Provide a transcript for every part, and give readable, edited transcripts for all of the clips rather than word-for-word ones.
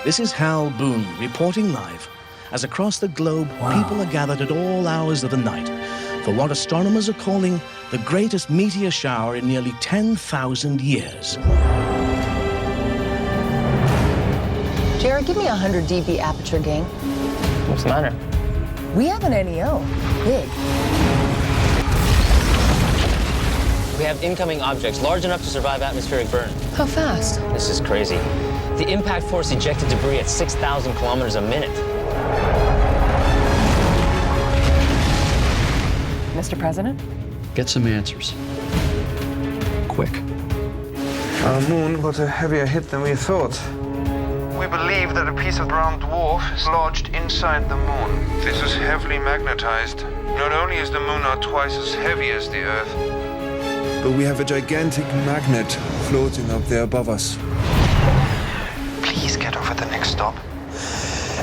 This is Hal Boone reporting live, as across the globe people are gathered at all hours of the night for what astronomers are calling the greatest meteor shower in nearly 10,000 years. Jared, give me 100 dB aperture gain. What's the matter? We have an NEO. Big. We have incoming objects large enough to survive atmospheric burn. How fast? This is crazy. The impact force ejected debris at 6,000 kilometers a minute. Mr. President? Get some answers. Quick. Our moon got a heavier hit than we thought. We believe that a piece of brown dwarf is lodged inside the moon. This is heavily magnetized. Not only is the moon now twice as heavy as the Earth, but we have a gigantic magnet floating up there above us. Please get over the next stop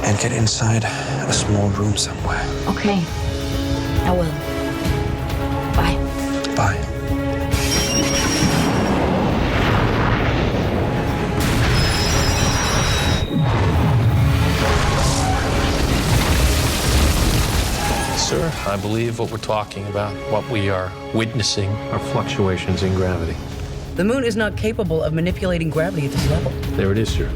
and get inside a small room somewhere. Okay, I will. Bye. Bye. Sir, I believe what we're talking about, what we are witnessing, are fluctuations in gravity. The moon is not capable of manipulating gravity at this level. There it is, sir.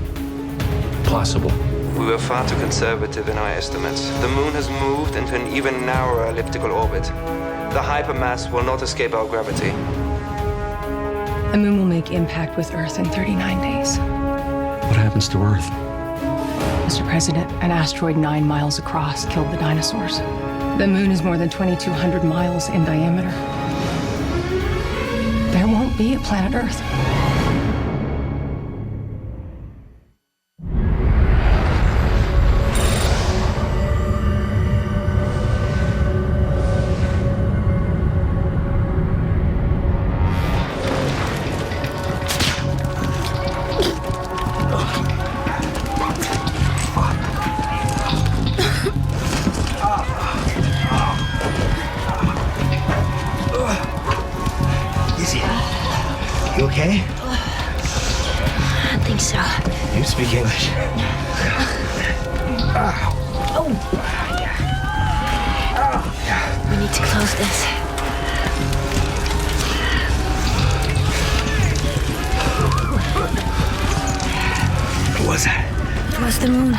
Possible. We were far too conservative in our estimates. The moon has moved into an even narrower elliptical orbit. The hypermass will not escape our gravity. The moon will make impact with Earth in 39 days. What happens to Earth? Mr. President, an asteroid 9 miles across killed the dinosaurs. The moon is more than 2,200 miles in diameter. There won't be a planet Earth. You okay? I think so. You speak English. We need to close this. What was that? It was the moon. Is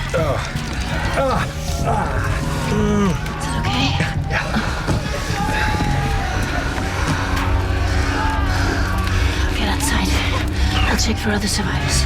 it okay? Get outside. I'll check for other survivors.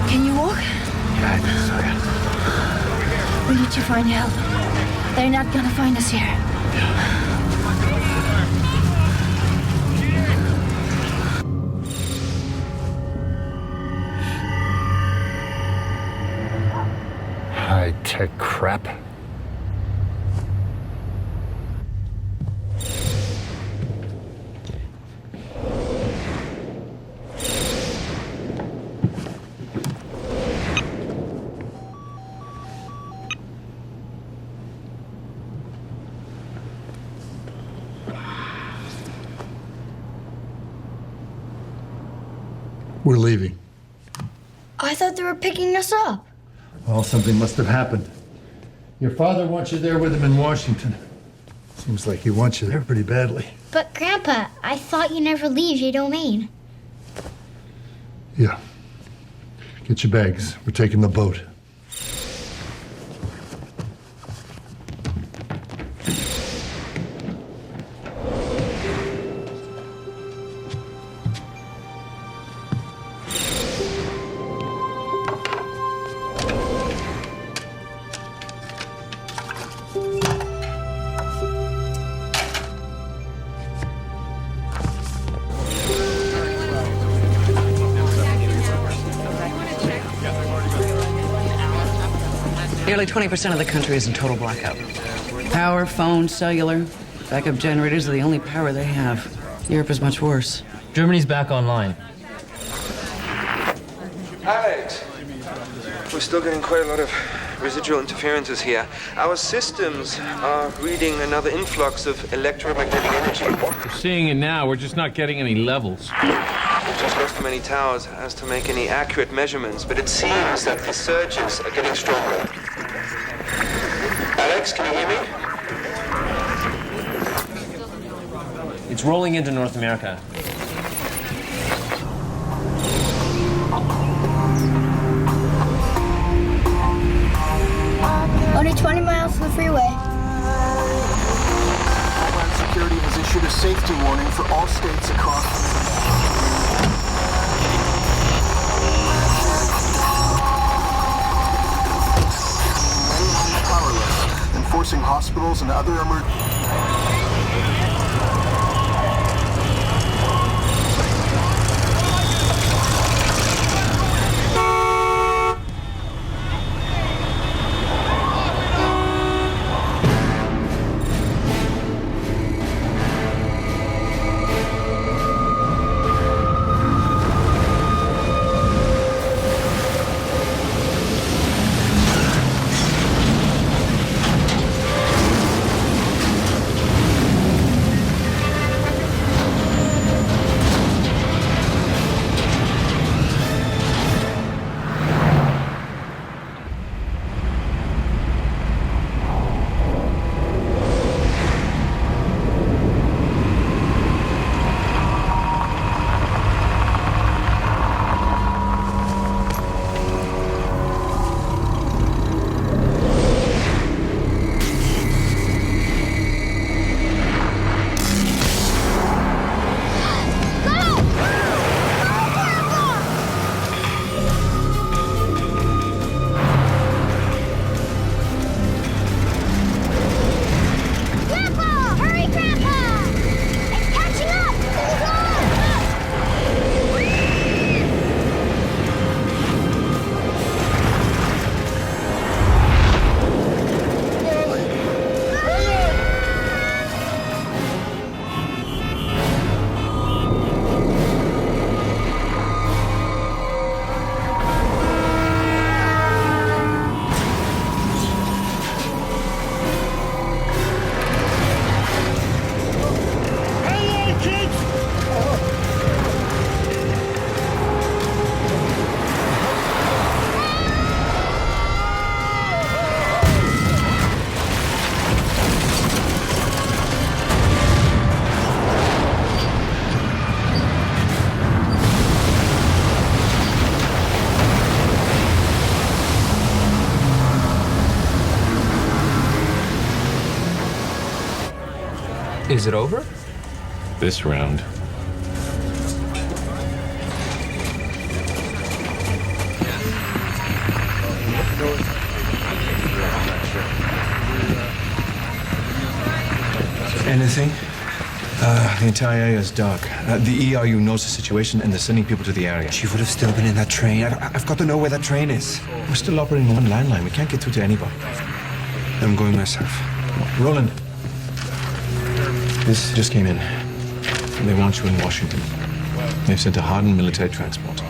Can you walk? We need to find help. They're not gonna find us here. High-tech crap. We're leaving. I thought they were picking us up. Well, something must have happened. Your father wants you there with him in Washington. Seems like he wants you there pretty badly. But, Grandpa, I thought you never leave your domain. Yeah. Get your bags. We're taking the boat. Nearly 20% of the country is in total blackout. Power, phone, cellular, Backup generators are the only power they have. Europe is much worse. Germany's back online. Alex, we're still getting quite a lot of residual interferences here. Our systems are reading another influx of electromagnetic energy. We're seeing it now. We're just not getting any levels. We've just lost so many towers as to make any accurate measurements, but it seems that the surges are getting stronger. Alex, can you hear me? It's rolling into North America. Only 20 miles from the freeway. Homeland Security has issued a safety warning for all states across. Many powerless, enforcing hospitals and other Is it over? This round. Anything? The entire area is dark. The ERU knows the situation and they're sending people to the area. She would have still been in that train. I've got to know where that train is. We're still operating one landline. We can't get through to anybody. I'm going myself. Roland. This just came in. They want you in Washington. They've sent a hardened military transport.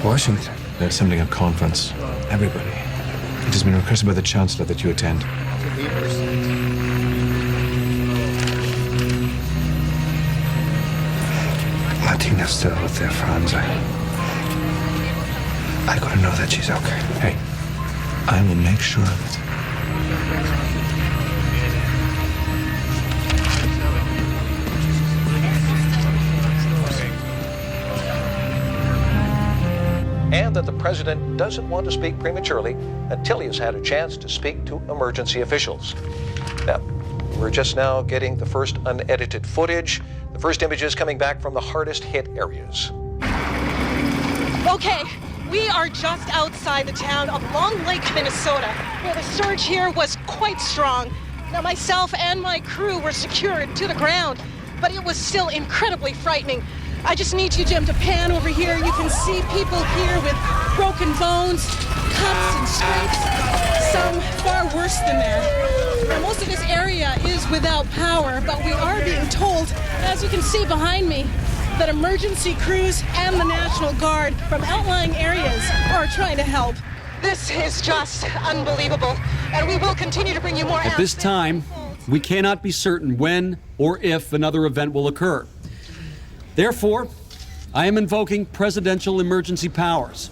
Washington? They're assembling a conference. Everybody. It has been requested by the Chancellor that you attend. Martina's still with their friends. I gotta know that she's okay. Hey, I will make sure of it. And that the president doesn't want to speak prematurely until he has had a chance to speak to emergency officials. Now, we're just now getting the first unedited footage, the first images coming back from the hardest hit areas. Okay, we are just outside the town of Long Lake, Minnesota, where the surge here was quite strong. Now, myself and my crew were secured to the ground, but it was still incredibly frightening. I just need you, Jim, to pan over here. You can see people here with broken bones, cuts and scrapes, some far worse than that. Now, most of this area is without power, but we are being told, as you can see behind me, that emergency crews and the National Guard from outlying areas are trying to help. This is just unbelievable, and we will continue to bring you more. At this time, we cannot be certain when or if another event will occur. Therefore, I am invoking presidential emergency powers.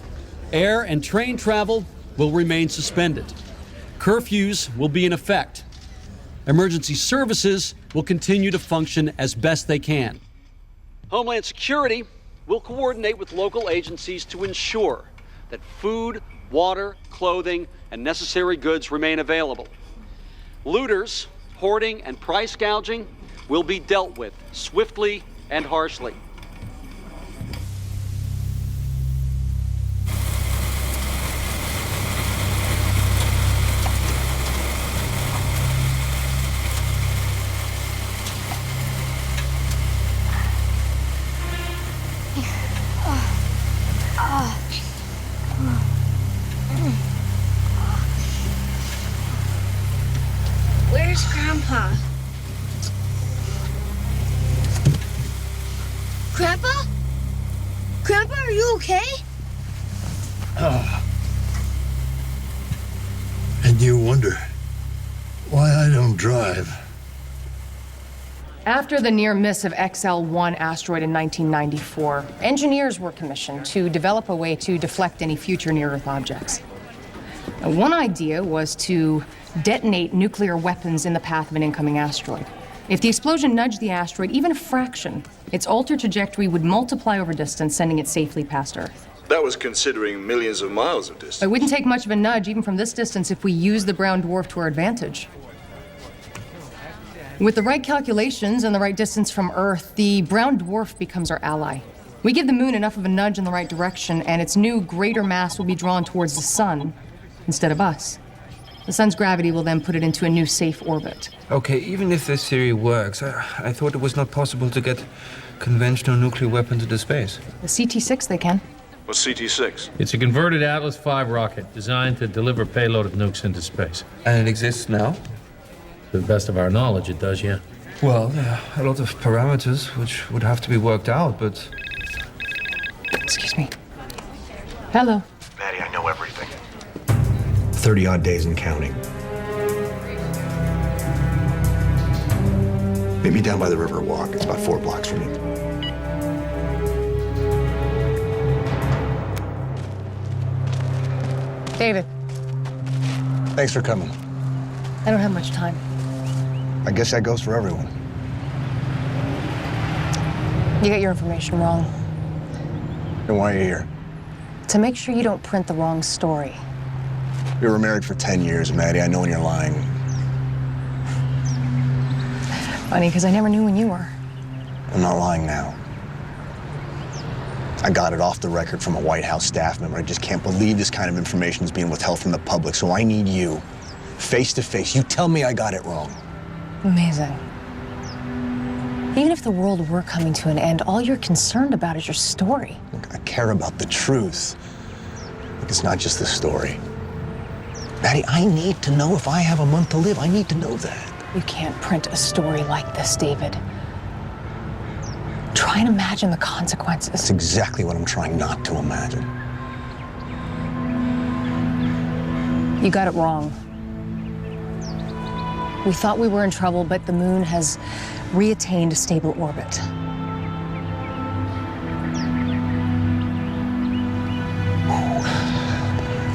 Air and train travel will remain suspended. Curfews will be in effect. Emergency services will continue to function as best they can. Homeland Security will coordinate with local agencies to ensure that food, water, clothing, and necessary goods remain available. Looters, hoarding, and price gouging will be dealt with swiftly and harshly. Where's Grandpa? Grandpa? Grandpa, are you okay? And you wonder why I don't drive. After the near miss of XL-1 asteroid in 1994, engineers were commissioned to develop a way to deflect any future near-Earth objects. Now, one idea was to detonate nuclear weapons in the path of an incoming asteroid. If the explosion nudged the asteroid even a fraction, its altered trajectory would multiply over distance, sending it safely past Earth. That was considering millions of miles of distance. It wouldn't take much of a nudge, even from this distance, if we used the brown dwarf to our advantage. With the right calculations and the right distance from Earth, the brown dwarf becomes our ally. We give the moon enough of a nudge in the right direction, and its new greater mass will be drawn towards the sun instead of us. The sun's gravity will then put it into a new safe orbit. Okay, even if this theory works, I thought it was not possible to get conventional nuclear weapons into space. The CT-6 they can. What's CT-6? It's a converted Atlas V rocket designed to deliver payload of nukes into space. And it exists now? To the best of our knowledge, it does, yeah. Well, there are a lot of parameters which would have to be worked out, but... Excuse me. Hello. Maddie, I know everything. 30-odd days and counting. Meet me down by the river walk. It's about 4 blocks from you. David. Thanks for coming. I don't have much time. I guess that goes for everyone. You got your information wrong. Then why are you here? To make sure you don't print the wrong story. We were married for 10 years, Maddie. I know when you're lying. Funny, because I never knew when you were. I'm not lying now. I got it off the record from a White House staff member. I just can't believe this kind of information is being withheld from the public, so I need you, face to face. You tell me I got it wrong. Amazing. Even if the world were coming to an end, all you're concerned about is your story. Look, I care about the truth. Look, it's not just the story. Maddie, I need to know if I have a month to live. I need to know that. You can't print a story like this, David. Try and imagine the consequences. That's exactly what I'm trying not to imagine. You got it wrong. We thought we were in trouble, but the moon has reattained a stable orbit.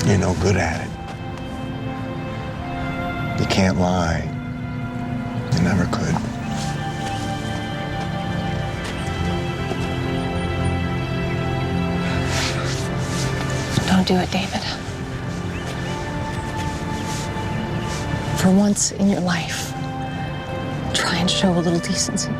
You're no good at it. You can't lie. You never could. Don't do it, David. For once in your life, try and show a little decency.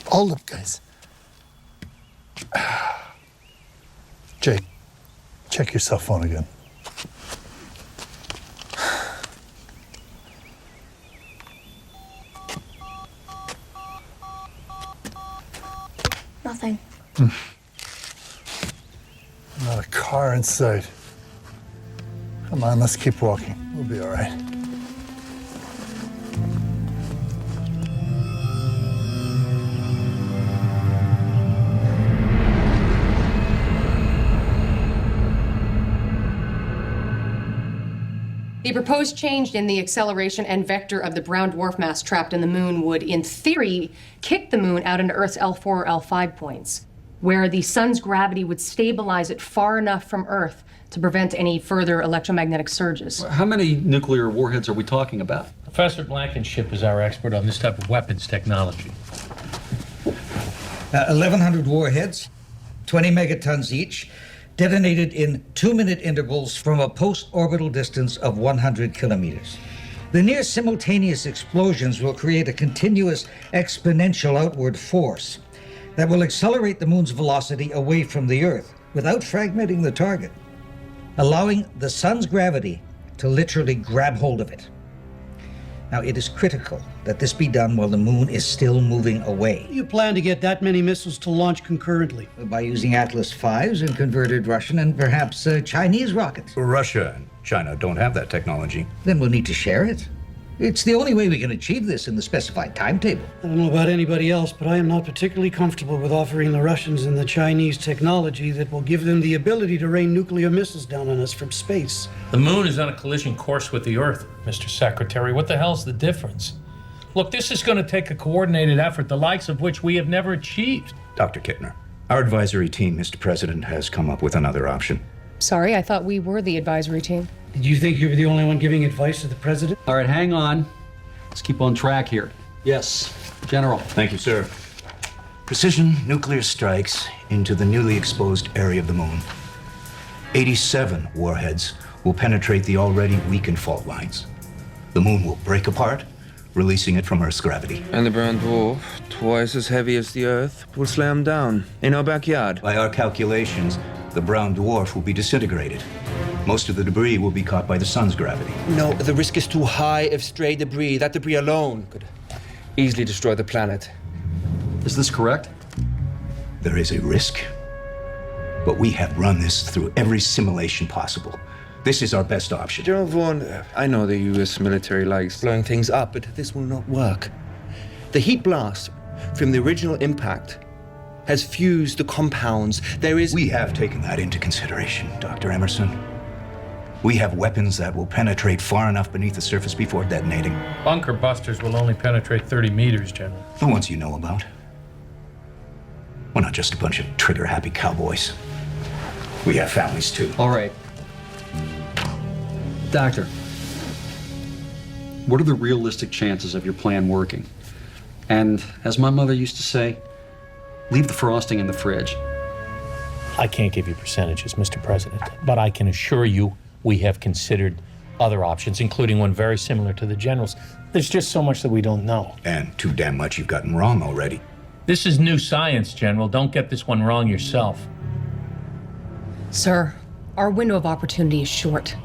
Hold up, guys. Jake, check your cell phone again. nothing. Not a car in sight. Come on, let's keep walking. We'll be all right. The proposed change in the acceleration and vector of the brown dwarf mass trapped in the moon would, in theory, kick the moon out into Earth's L4 or L5 points, where the sun's gravity would stabilize it far enough from Earth to prevent any further electromagnetic surges. How many nuclear warheads are we talking about? Professor Blankenship is our expert on this type of weapons technology. 1,100 warheads, 20 megatons each, detonated in 2-minute intervals from a post-orbital distance of 100 kilometers. The near-simultaneous explosions will create a continuous exponential outward force that will accelerate the moon's velocity away from the Earth without fragmenting the target, allowing the sun's gravity to literally grab hold of it. Now, it is critical that this be done while the moon is still moving away. You plan to get that many missiles to launch concurrently? By using Atlas V's and converted Russian and perhaps Chinese rockets. Russia and China don't have that technology. Then we'll need to share it. It's the only way we can achieve this in the specified timetable. I don't know about anybody else, but I am not particularly comfortable with offering the Russians and the Chinese technology that will give them the ability to rain nuclear missiles down on us from space. The moon is on a collision course with the Earth, Mr. Secretary. What the hell's the difference? Look, this is going to take a coordinated effort, the likes of which we have never achieved. Dr. Kittner, our advisory team, Mr. President, has come up with another option. Sorry, I thought we were the advisory team. Did you think you were the only one giving advice to the president? All right, hang on. Let's keep on track here. Yes, General. Thank you, sir. Precision nuclear strikes into the newly exposed area of the moon. 87 warheads will penetrate the already weakened fault lines. The moon will break apart, releasing it from Earth's gravity. And the brown dwarf, twice as heavy as the Earth, will slam down in our backyard. By our calculations, the brown dwarf will be disintegrated. Most of the debris will be caught by the sun's gravity. No, the risk is too high of stray debris. That debris alone could easily destroy the planet. Is this correct? There is a risk, but we have run this through every simulation possible. This is our best option. General Vaughn, I know the U.S. military likes blowing things up, but this will not work. The heat blast from the original impact has fused the compounds. We have taken that into consideration, Dr. Emerson. We have weapons that will penetrate far enough beneath the surface before detonating. Bunker busters will only penetrate 30 meters, General. The ones you know about. We're not just a bunch of trigger-happy cowboys. We have families, too. All right. Doctor, what are the realistic chances of your plan working? And as my mother used to say, leave the frosting in the fridge. I can't give you percentages, Mr. President, but I can assure you we have considered other options, including one very similar to the General's. There's just so much that we don't know. And too damn much you've gotten wrong already. This is new science, General. Don't get this one wrong yourself. Sir, our window of opportunity is short.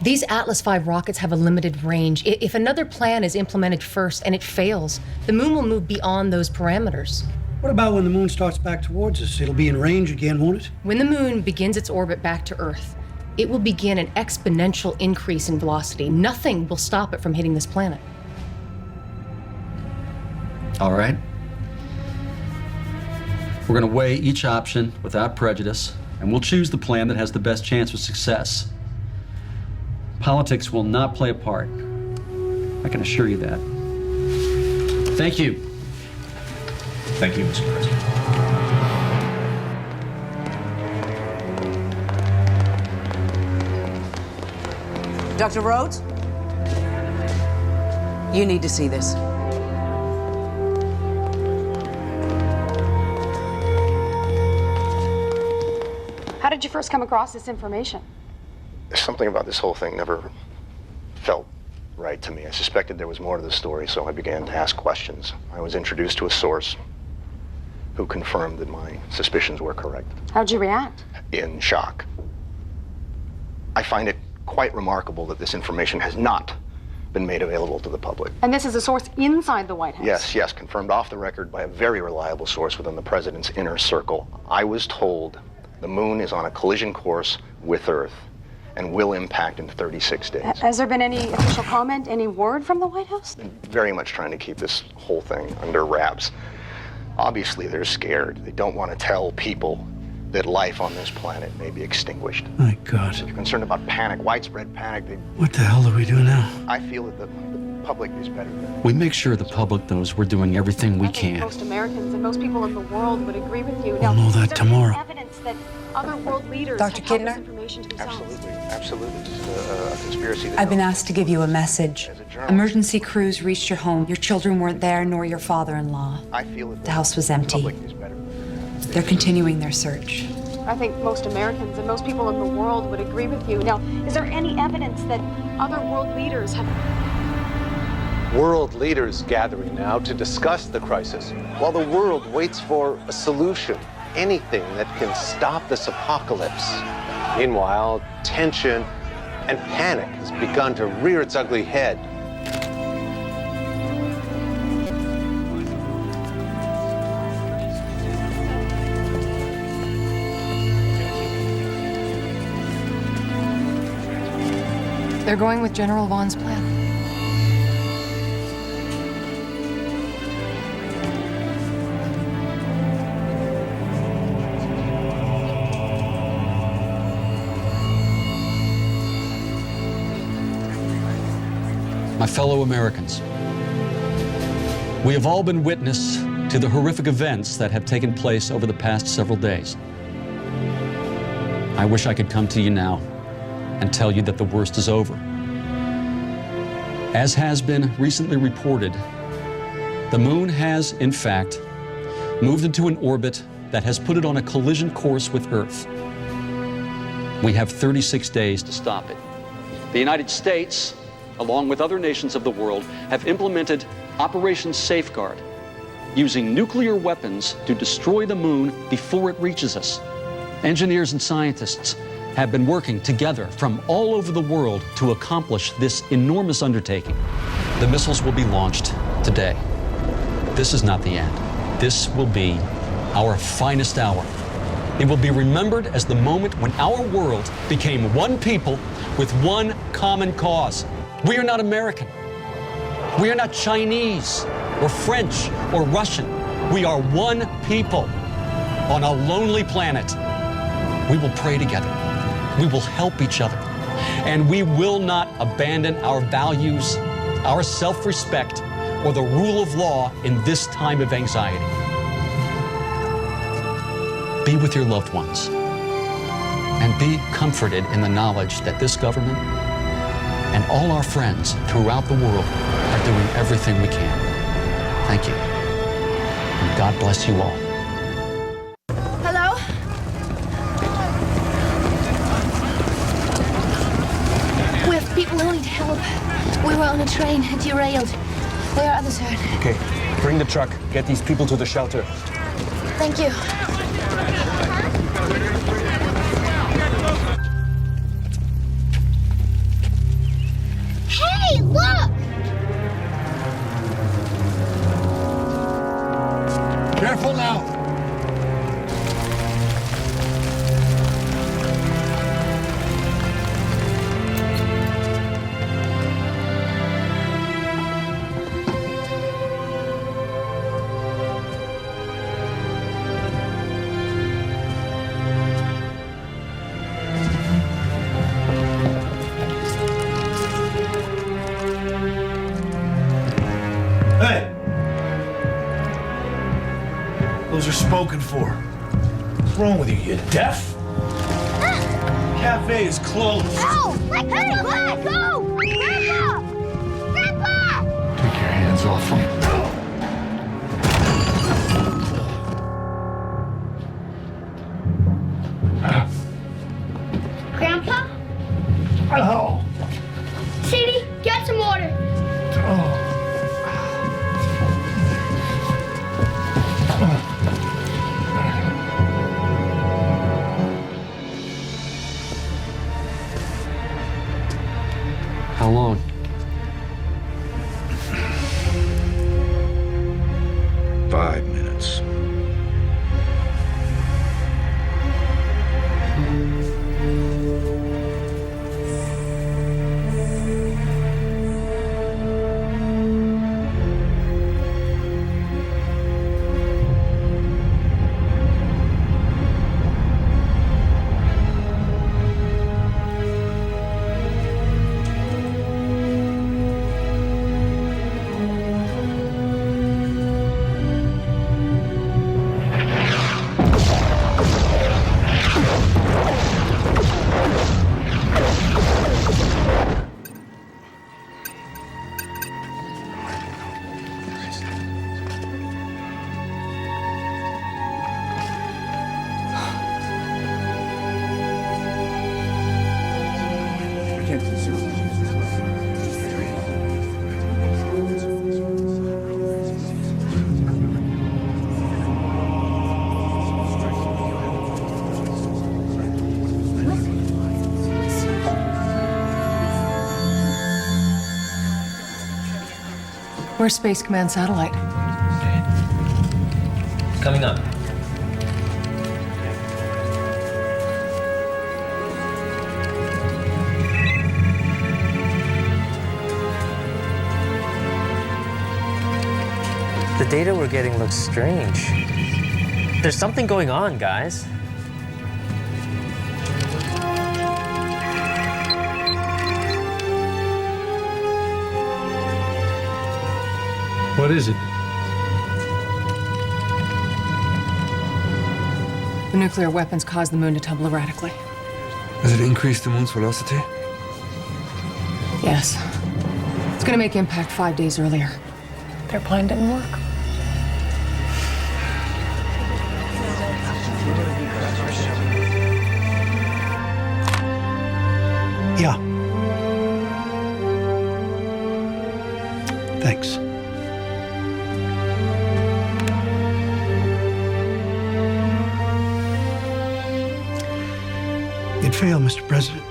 These Atlas V rockets have a limited range. If another plan is implemented first and it fails, the moon will move beyond those parameters. What about when the moon starts back towards us? It'll be in range again, won't it? When the moon begins its orbit back to Earth, it will begin an exponential increase in velocity. Nothing will stop it from hitting this planet. All right. We're going to weigh each option without prejudice, and we'll choose the plan that has the best chance of success. Politics will not play a part. I can assure you that. Thank you. Thank you, Mr. President. Dr. Rhodes? You need to see this. How did you first come across this information? Something about this whole thing never felt right to me. I suspected there was more to the story, so I began to ask questions. I was introduced to a source who confirmed that my suspicions were correct. How'd you react? In shock. I find it quite remarkable that this information has not been made available to the public. And this is a source inside the White House? Yes, confirmed off the record by a very reliable source within the president's inner circle. I was told the moon is on a collision course with Earth and will impact in 36 days. Has there been any official comment, any word from the White House? Very much trying to keep this whole thing under wraps. Obviously, they're scared. They don't want to tell people that life on this planet may be extinguished. My God. They're concerned about panic, widespread panic. What the hell do we do now? I feel that the public is better than... We make sure the public knows we're doing everything we can. Most Americans and most people in the world would agree with you. We'll know that tomorrow. Is there any evidence that other world leaders Dr. have held this Kidner? information to themselves? Absolutely. This is a conspiracy. I've been asked to give you a message. Emergency crews reached your home. Your children weren't there, nor your father-in-law. I feel that The house was empty. public is better. They're continuing their search. I think most Americans and most people in the world would agree with you. Now, is there any evidence that other world leaders have... World leaders gathering now to discuss the crisis while the world waits for a solution, anything that can stop this apocalypse. Meanwhile, tension and panic has begun to rear its ugly head. They're going with General Vaughn's plan. My fellow Americans, we have all been witness to the horrific events that have taken place over the past several days. I wish I could come to you now and tell you that the worst is over. As has been recently reported, the moon has, in fact, moved into an orbit that has put it on a collision course with Earth. We have 36 days to stop it. The United States, along with other nations of the world, have implemented Operation Safeguard, using nuclear weapons to destroy the moon before it reaches us. Engineers and scientists have been working together from all over the world to accomplish this enormous undertaking. The missiles will be launched today. This is not the end. This will be our finest hour. It will be remembered as the moment when our world became one people with one common cause. We are not American. We are not Chinese or French or Russian. We are one people on a lonely planet. We will pray together. We will help each other. And we will not abandon our values, our self-respect, or the rule of law in this time of anxiety. Be with your loved ones and be comforted in the knowledge that this government and all our friends throughout the world are doing everything we can. Thank you. And God bless you all. Hello? We have people who need help. We were on a train, it derailed. Where are others hurt? Okay, bring the truck. Get these people to the shelter. Thank you. Hey, look! Careful now. Hey! Those are spoken for. What's wrong with you? You deaf? Cafe is closed. Oh! Let go! Grandpa! Grandpa! Take your hands off him. Grandpa? Oh. Sadie, get some water. Oh. How long? Where's Space Command satellite? Coming up. The data we're getting looks strange. There's something going on, guys. What is it? The nuclear weapons caused the moon to tumble erratically. Does it increase the moon's velocity? Yes. It's gonna make impact 5 days earlier. Their plan didn't work. Yeah. Thanks. It failed, Mr. President.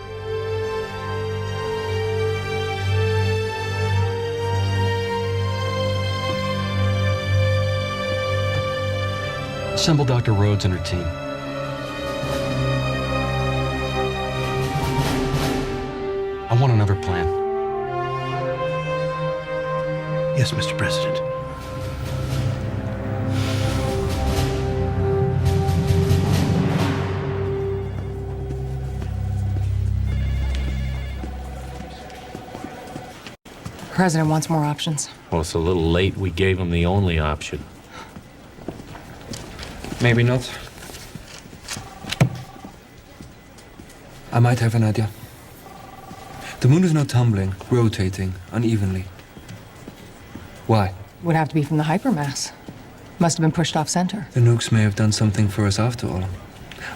Assemble Dr. Rhodes and her team. I want another plan. Yes, Mr. President. The President wants more options. Well, it's a little late. We gave him the only option. Maybe not. I might have an idea. The moon is now tumbling, rotating unevenly. Why? Would have to be from the hypermass. Must have been pushed off center. The nukes may have done something for us after all.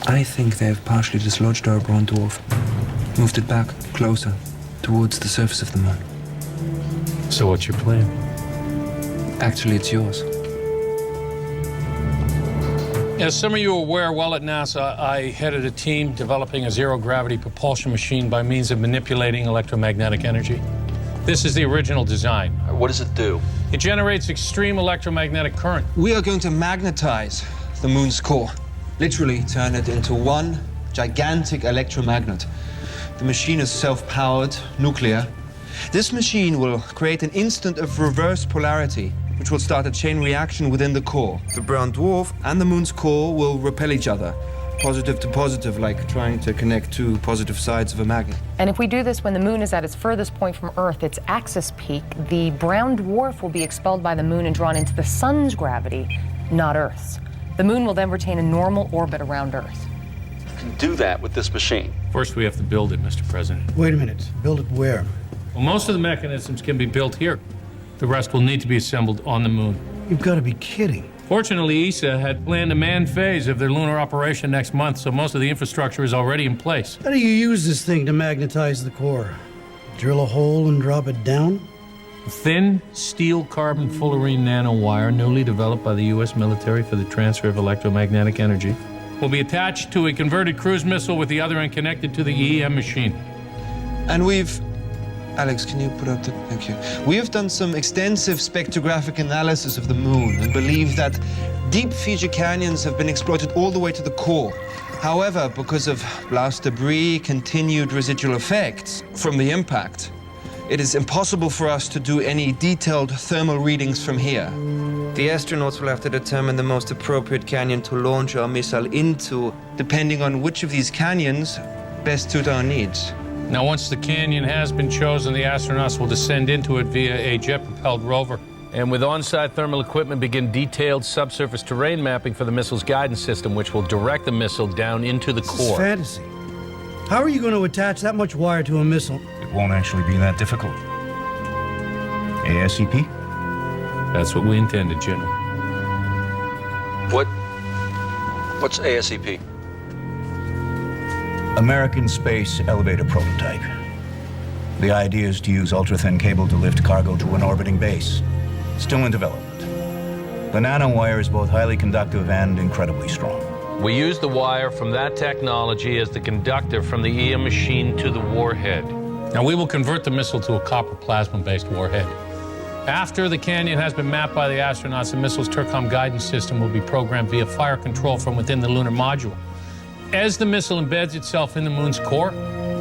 I think they have partially dislodged our brown dwarf, moved it back, closer, towards the surface of the moon. So what's your plan? Actually, it's yours. As some of you are aware, while at NASA, I headed a team developing a zero-gravity propulsion machine by means of manipulating electromagnetic energy. This is the original design. What does it do? It generates extreme electromagnetic current. We are going to magnetize the moon's core. Literally turn it into one gigantic electromagnet. The machine is self-powered, nuclear. This machine will create an instant of reverse polarity, which will start a chain reaction within the core. The brown dwarf and the moon's core will repel each other, positive to positive, like trying to connect two positive sides of a magnet. And if we do this when the moon is at its furthest point from Earth, its axis peak, the brown dwarf will be expelled by the moon and drawn into the sun's gravity, not Earth's. The moon will then retain a normal orbit around Earth. You can do that with this machine. First, we have to build it, Mr. President. Wait a minute. Build it where? Well, most of the mechanisms can be built here. The rest will need to be assembled on the moon. You've got to be kidding. Fortunately, ESA had planned a manned phase of their lunar operation next month, so most of the infrastructure is already in place. How do you use this thing to magnetize the core? Drill a hole and drop it down? A thin steel carbon fullerene nanowire, newly developed by the U.S. military for the transfer of electromagnetic energy, will be attached to a converted cruise missile with the other end connected to the EM machine. And we've... Alex, can you put up the... Thank you. We have done some extensive spectrographic analysis of the moon and believe that deep future canyons have been exploited all the way to the core. However, because of blast debris, continued residual effects from the impact, it is impossible for us to do any detailed thermal readings from here. The astronauts will have to determine the most appropriate canyon to launch our missile into, depending on which of these canyons best suit our needs. Now, once the canyon has been chosen, the astronauts will descend into it via a jet-propelled rover. And with on-site thermal equipment, begin detailed subsurface terrain mapping for the missile's guidance system, which will direct the missile down into the core. This is fantasy. How are you going to attach that much wire to a missile? It won't actually be that difficult. ASCP? That's what we intended, General. What's ASCP? American Space Elevator Prototype. The idea is to use ultra-thin cable to lift cargo to an orbiting base. Still in development. The nanowire is both highly conductive and incredibly strong. We use the wire from that technology as the conductor from the EM machine to the warhead. Now, we will convert the missile to a copper plasma-based warhead. After the canyon has been mapped by the astronauts, the missile's Tercom guidance system will be programmed via fire control from within the lunar module. As the missile embeds itself in the moon's core,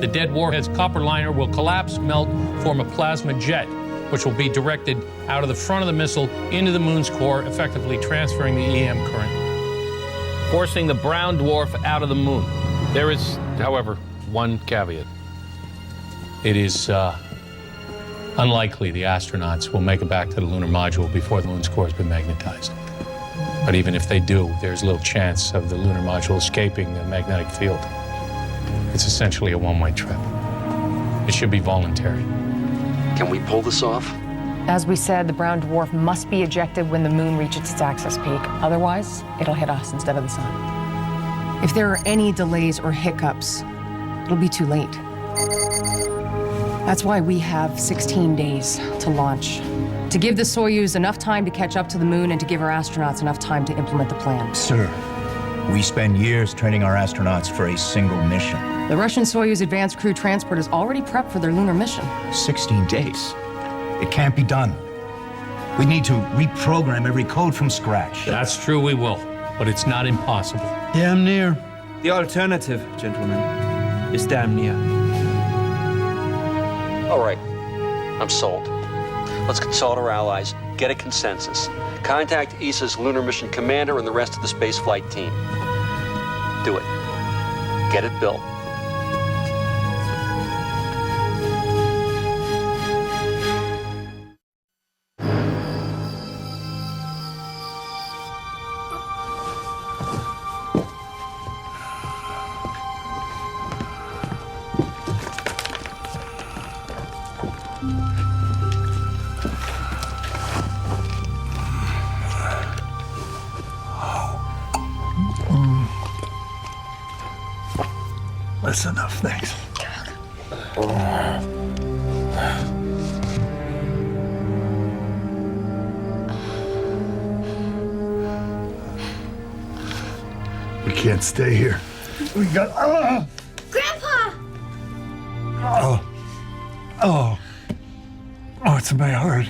the dead warhead's copper liner will collapse, melt, form a plasma jet, which will be directed out of the front of the missile into the moon's core, effectively transferring the EM current, forcing the brown dwarf out of the moon. There is, however, one caveat. It is unlikely the astronauts will make it back to the lunar module before the moon's core has been magnetized. But even if they do, there's little chance of the lunar module escaping the magnetic field. It's essentially a one-way trip. It should be voluntary. Can we pull this off? As we said, the brown dwarf must be ejected when the moon reaches its axis peak. Otherwise, it'll hit us instead of the sun. If there are any delays or hiccups, it'll be too late. That's why we have 16 days to launch. To give the Soyuz enough time to catch up to the moon and to give our astronauts enough time to implement the plan. Sir, we spend years training our astronauts for a single mission. The Russian Soyuz advanced crew transport is already prepped for their lunar mission. 16 days. It can't be done. We need to reprogram every code from scratch. That's true, we will, but it's not impossible. Damn near. The alternative, gentlemen, is damn near. All right, I'm sold. Let's consult our allies, get a consensus. Contact ESA's Lunar Mission Commander and the rest of the spaceflight team. Do it. Get it built. That's enough, thanks. We can't stay here. We got... Grandpa! Oh, it's in my heart.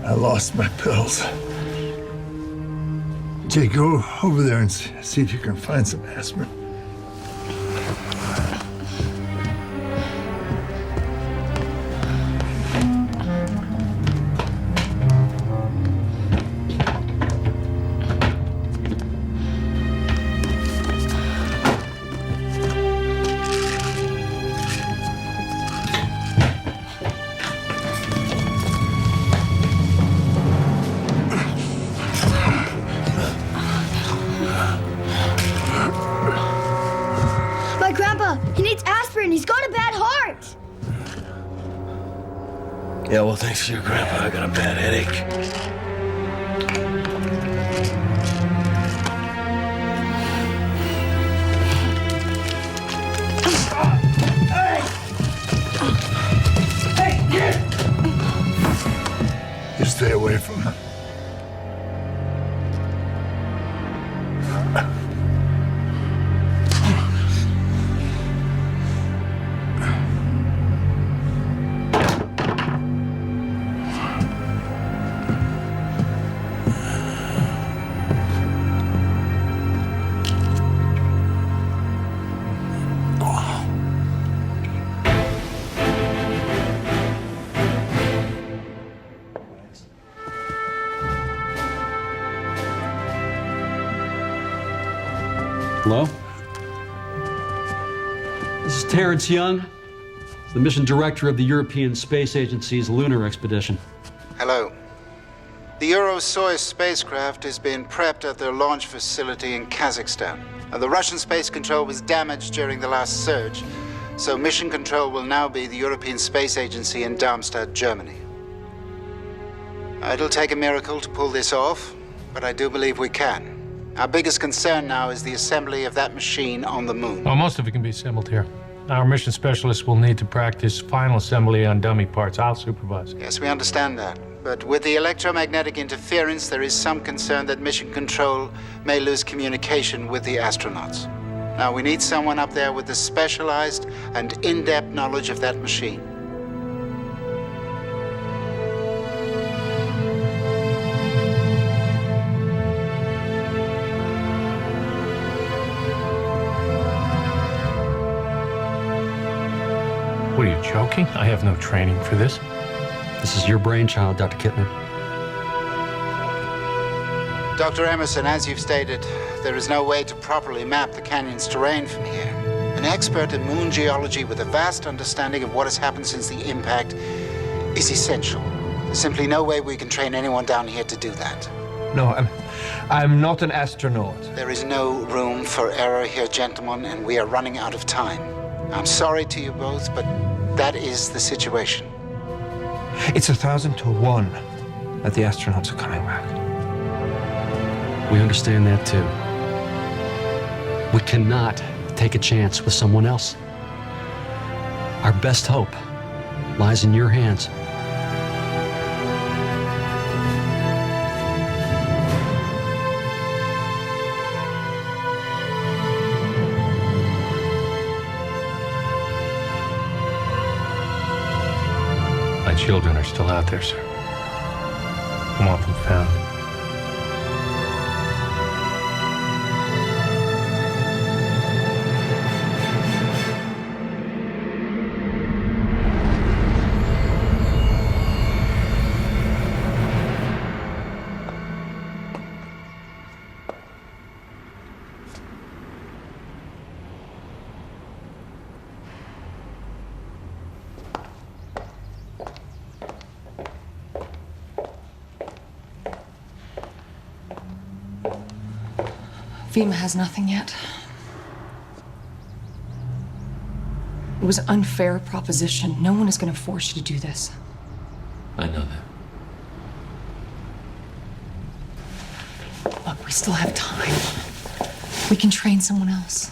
I lost my pills. Jay, go over there and see if you can find some aspirin. Yeah, well, thanks to your grandpa, I got a bad headache. You stay away from her. Hello? This is Terrence Young, the mission director of the European Space Agency's lunar expedition. Hello. The Euro-Soyuz spacecraft is being prepped at their launch facility in Kazakhstan. The Russian space control was damaged during the last surge, so mission control will now be the European Space Agency in Darmstadt, Germany. It'll take a miracle to pull this off, but I do believe we can. Our biggest concern now is the assembly of that machine on the moon. Well, most of it can be assembled here. Our mission specialists will need to practice final assembly on dummy parts. I'll supervise. Yes, we understand that. But with the electromagnetic interference, there is some concern that mission control may lose communication with the astronauts. Now we need someone up there with the specialized and in-depth knowledge of that machine. What, are you joking? I have no training for this. This is your brainchild, Dr. Kittner. Dr. Emerson, as you've stated, there is no way to properly map the canyon's terrain from here. An expert in moon geology with a vast understanding of what has happened since the impact is essential. There's simply no way we can train anyone down here to do that. No, I'm not an astronaut. There is no room for error here, gentlemen, and we are running out of time. I'm sorry to you both, but that is the situation. It's 1,000 to 1 that the astronauts are coming back. We understand that too. We cannot take a chance with someone else. Our best hope lies in your hands. My children are still out there, sir. I want them found. FEMA has nothing yet. It was an unfair proposition. No one is going to force you to do this. I know that. Look, we still have time. We can train someone else.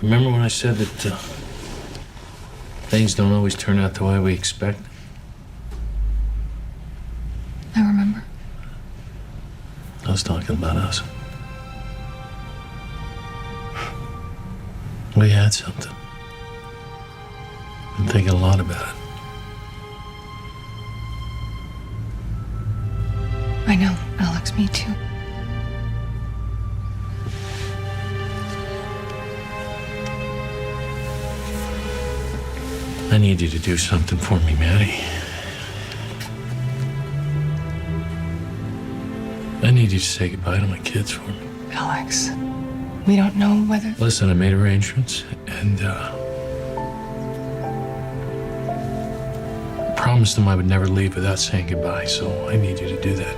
Remember when I said that things don't always turn out the way we expect? I remember. I was talking about us. We had something. Been thinking a lot about it. I know, Alex, me too. I need you to do something for me, Maddie. I need you to say goodbye to my kids for me. Alex, we don't know whether... Listen, I made arrangements, and promised them I would never leave without saying goodbye, so I need you to do that.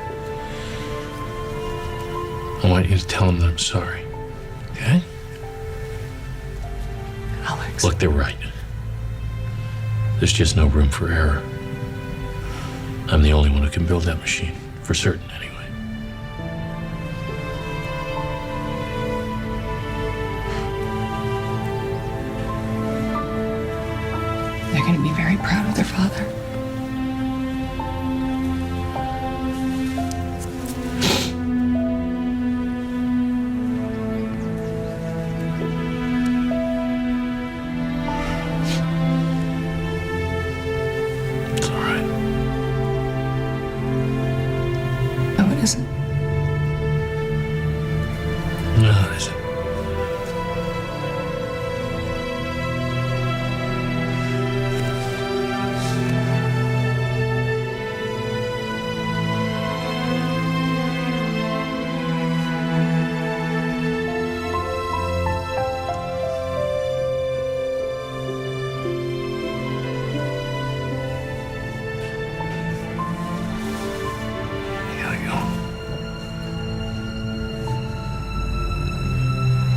I want you to tell them that I'm sorry, okay? Alex... Look, they're right. There's just no room for error. I'm the only one who can build that machine, for certain, anyway. They're going to be very proud of their father. It's all right. No, it isn't. No, it isn't.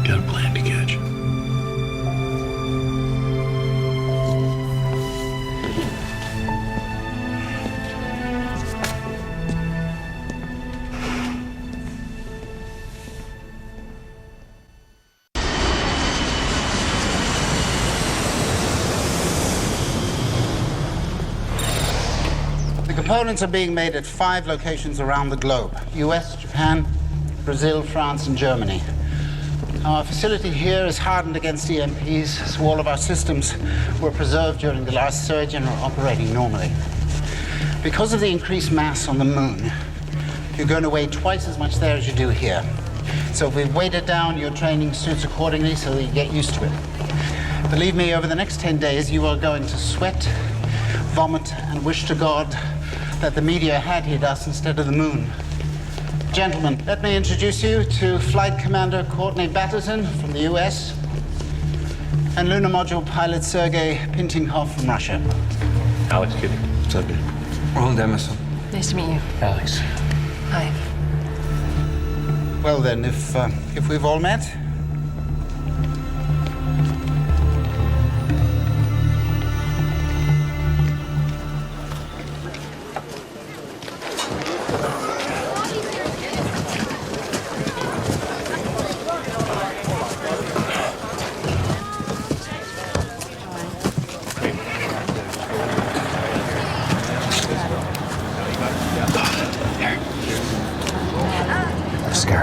Got a plan to catch. The components are being made at 5 locations around the globe: US, Japan, Brazil, France, and Germany. Our facility here is hardened against EMPs, so all of our systems were preserved during the last surge and are operating normally. Because of the increased mass on the moon, you're going to weigh twice as much there as you do here. So we've weighted down your training suits accordingly so that you get used to it. Believe me, over the next 10 days, you are going to sweat, vomit, and wish to God that the meteor had hit us instead of the moon. Gentlemen, let me introduce you to Flight Commander Courtney Batterton from the US and Lunar Module Pilot Sergei Pintinkov from Russia. Alex Kidding. What's up, Roland Emerson. Nice to meet you. Alex. Hi. Well then, if we've all met,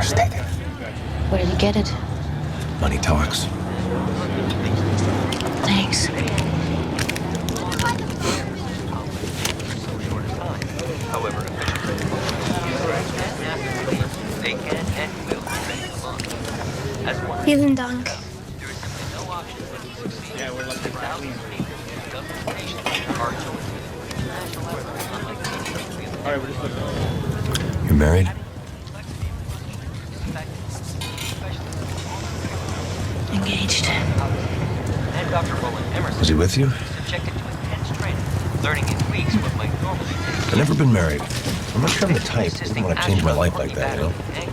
Stay there. Where did you get it? Money talks. Thanks. Vielen Dank. You married? Engaged. Was he with you? I've never been married. I'm not sure I'm the type who would want to change my life like that, you know?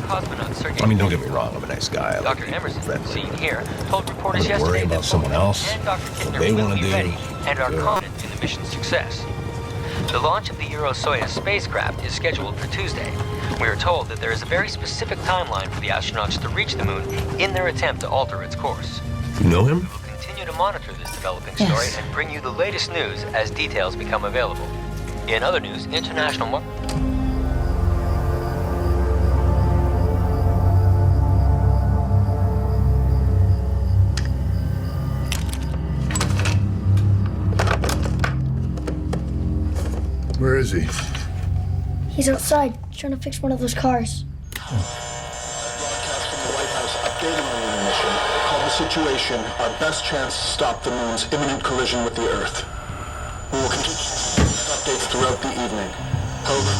I mean, don't get me wrong, I'm a nice guy. Dr. Emerson, seen here, told reporters I'm worry yesterday about someone else, what they want to do. And are confident in the mission's success. The launch of the Euro-Soyuz spacecraft is scheduled for Tuesday. We are told that there is a very specific timeline for the astronauts to reach the moon in their attempt to alter its course. You know him? We will continue to monitor this developing story and bring you the latest news as details become available. In other news, international Where is he? He's outside, trying to fix one of those cars. Broadcast from the White House updating the lunar mission called the situation our best chance to stop the moon's imminent collision with the Earth. We will continue updates throughout the evening. However,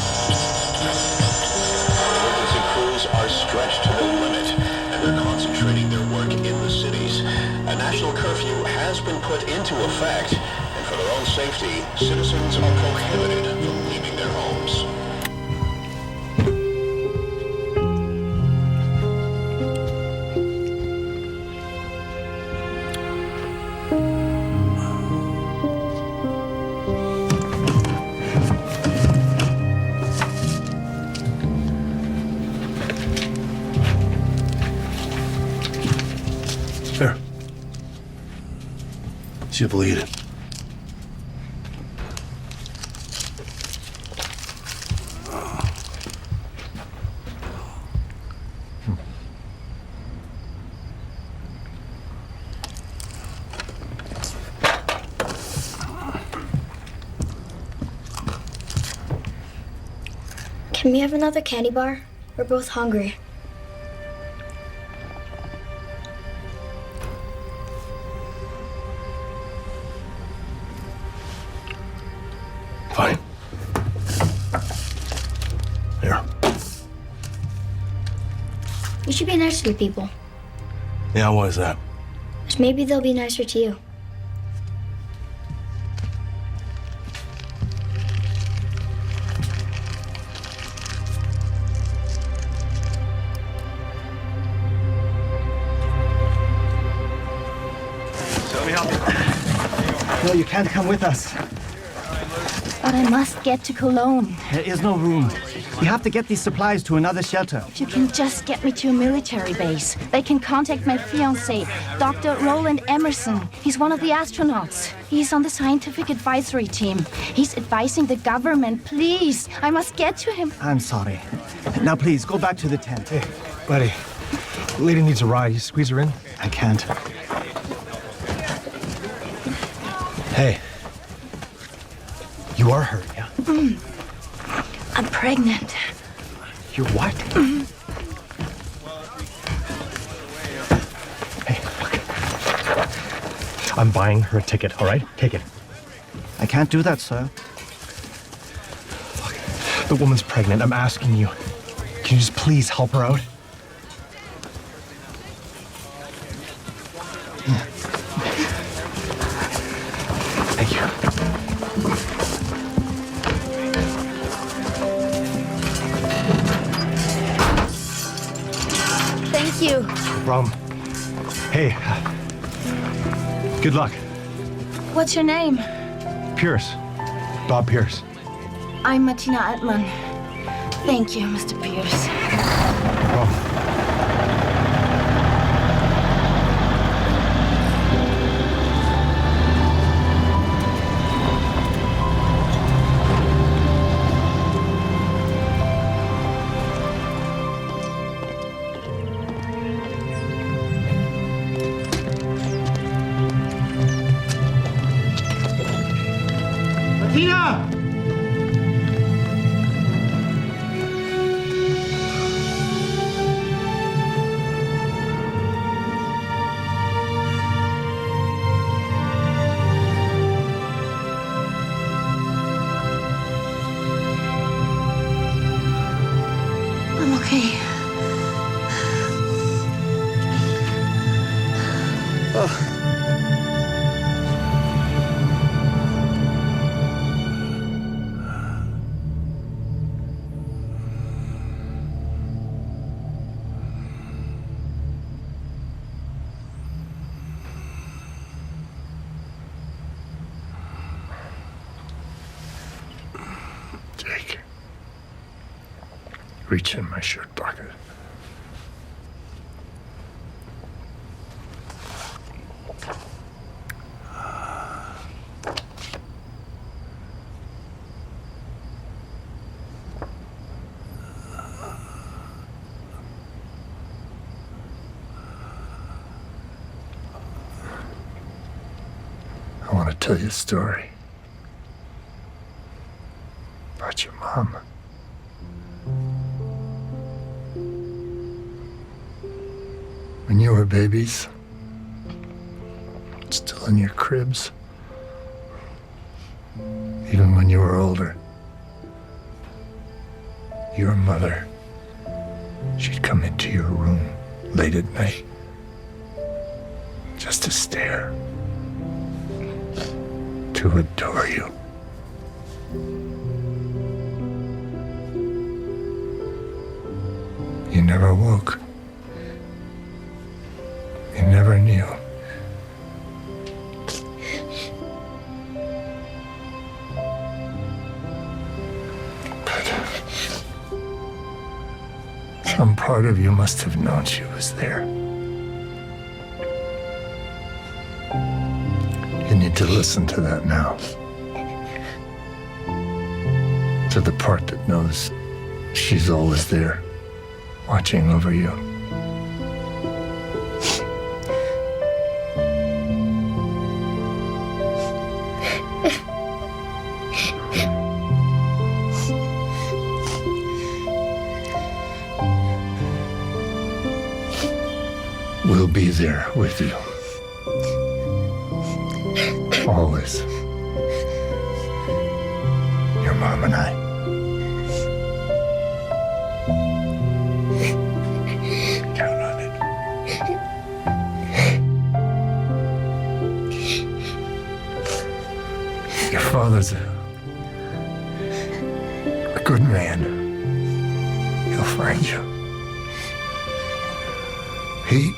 emergency crews are stretched to the limit and they're concentrating their work in the cities. A national curfew has been put into effect, and for their own safety, citizens are prohibited from leaving their homes. Here. See if we'll eat it. Can we have another candy bar? We're both hungry. Fine. Here. You should be nicer to people. Yeah, why is that? 'Cause maybe they'll be nicer to you. No, you can't come with us. But I must get to Cologne. There is no room. We have to get these supplies to another shelter. If you can just get me to a military base, they can contact my fiancé, Dr. Roland Emerson. He's one of the astronauts. He's on the scientific advisory team. He's advising the government. Please, I must get to him. I'm sorry. Now, please, go back to the tent. Buddy, Lady needs a ride. You squeeze her in? I can't. Hey. You are hurt, yeah? I'm pregnant. You're what? Hey, look. I'm buying her a ticket, all right? Take it. I can't do that, sir. Look, the woman's pregnant. I'm asking you. Can you just please help her out? Thank you. Thank you. No problem. Hey, good luck. What's your name? Pierce. Bob Pierce. I'm Martina Altman. Thank you, Mr. Pierce. No problem. Martina! I'm okay. Jake. Reach in my shirt pocket. I want to tell you a story about your mom. When you were babies, still in your cribs, even when you were older, your mother, she'd come into your room late at night just to stare, to adore you. You never woke. You never knew. But some part of you must have known she was there. You need to listen to that now. To the part that knows she's always there, watching over you. We'll be there with you. Always. Your mom and I. Count on it. Your father's a good man. He'll find you. He...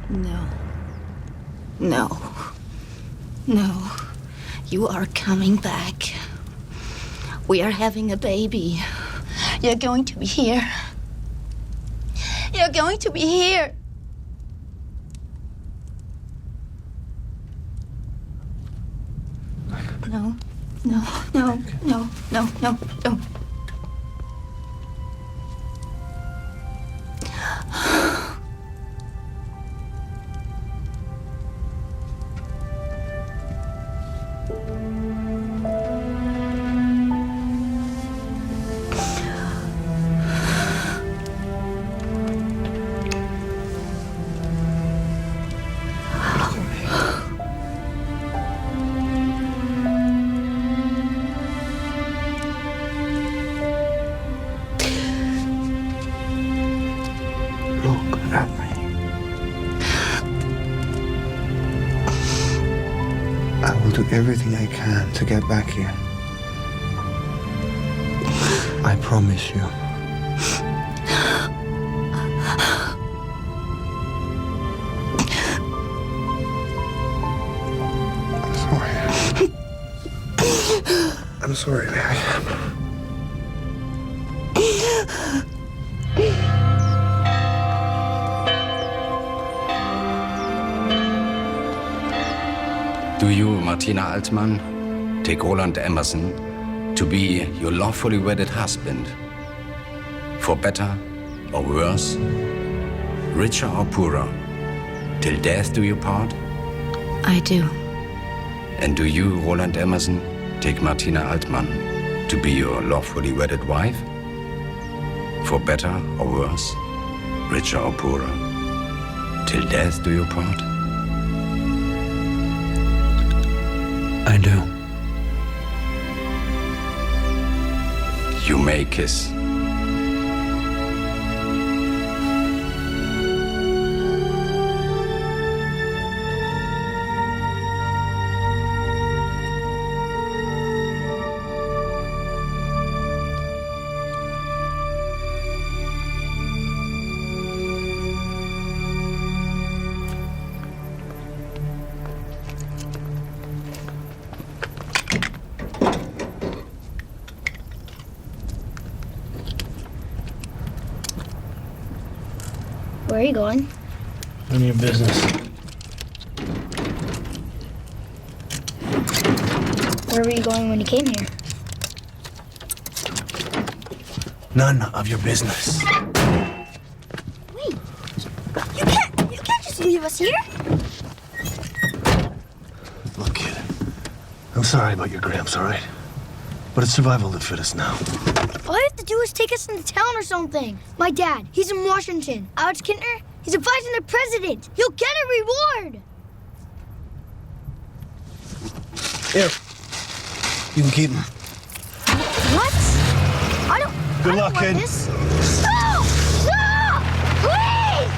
No. No. No. You are coming back. We are having a baby. You're going to be here. You're going to be here. No. No. No. No. No. No. No. I will do everything I can to get back here. I promise you. I'm sorry, Mary. Do you, Martina Altmann, take Roland Emerson to be your lawfully wedded husband? For better or worse, richer or poorer, till death do you part? I do. And do you, Roland Emerson, take Martina Altmann to be your lawfully wedded wife? For better or worse, richer or poorer, till death do you part? I do. You may kiss. Where are you going? None of your business. Where were you going when you came here? None of your business. Wait. You can't just leave us here. Look, kid. I'm sorry about your gramps, all right? But it's survival of the fittest now. All you have to do is take us into town or something. My dad, he's in Washington. Alex Kintner, he's advising the president. You'll get a reward. Here. You can keep him. What? I don't Good luck, want kid. This. No! No! Please!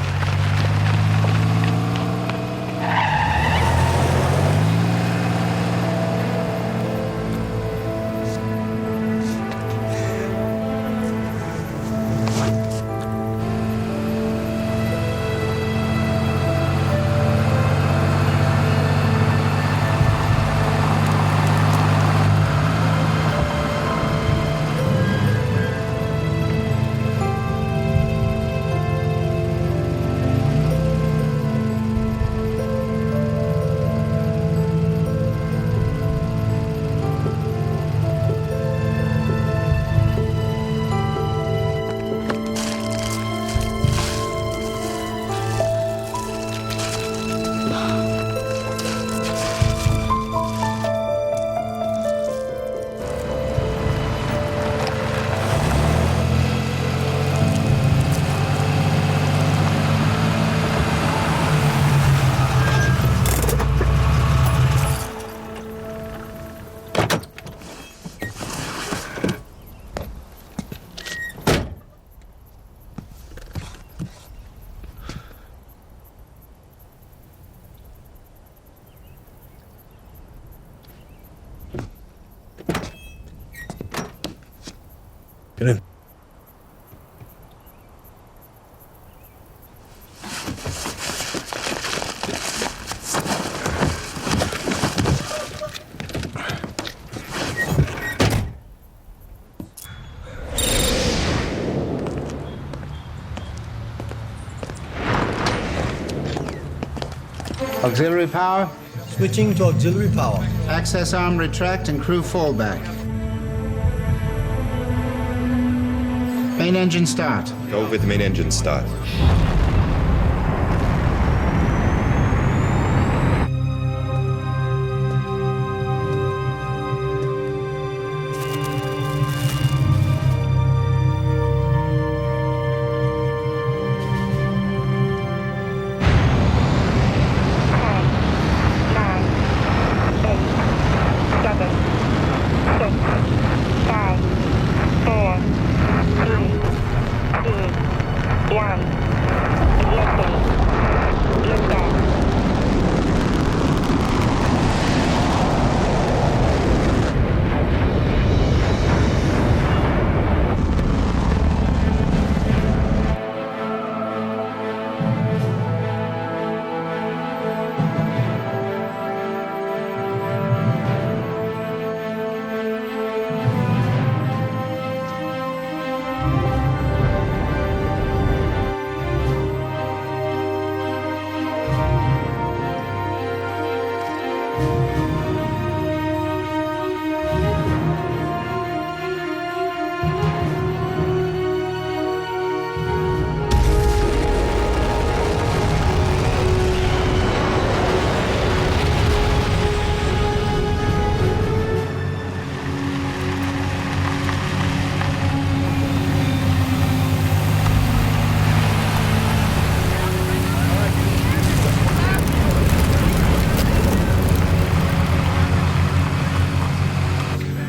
Get in. Auxiliary power. Switching to auxiliary power. Access arm retract and crew fallback. Main engine start. Go with main engine start.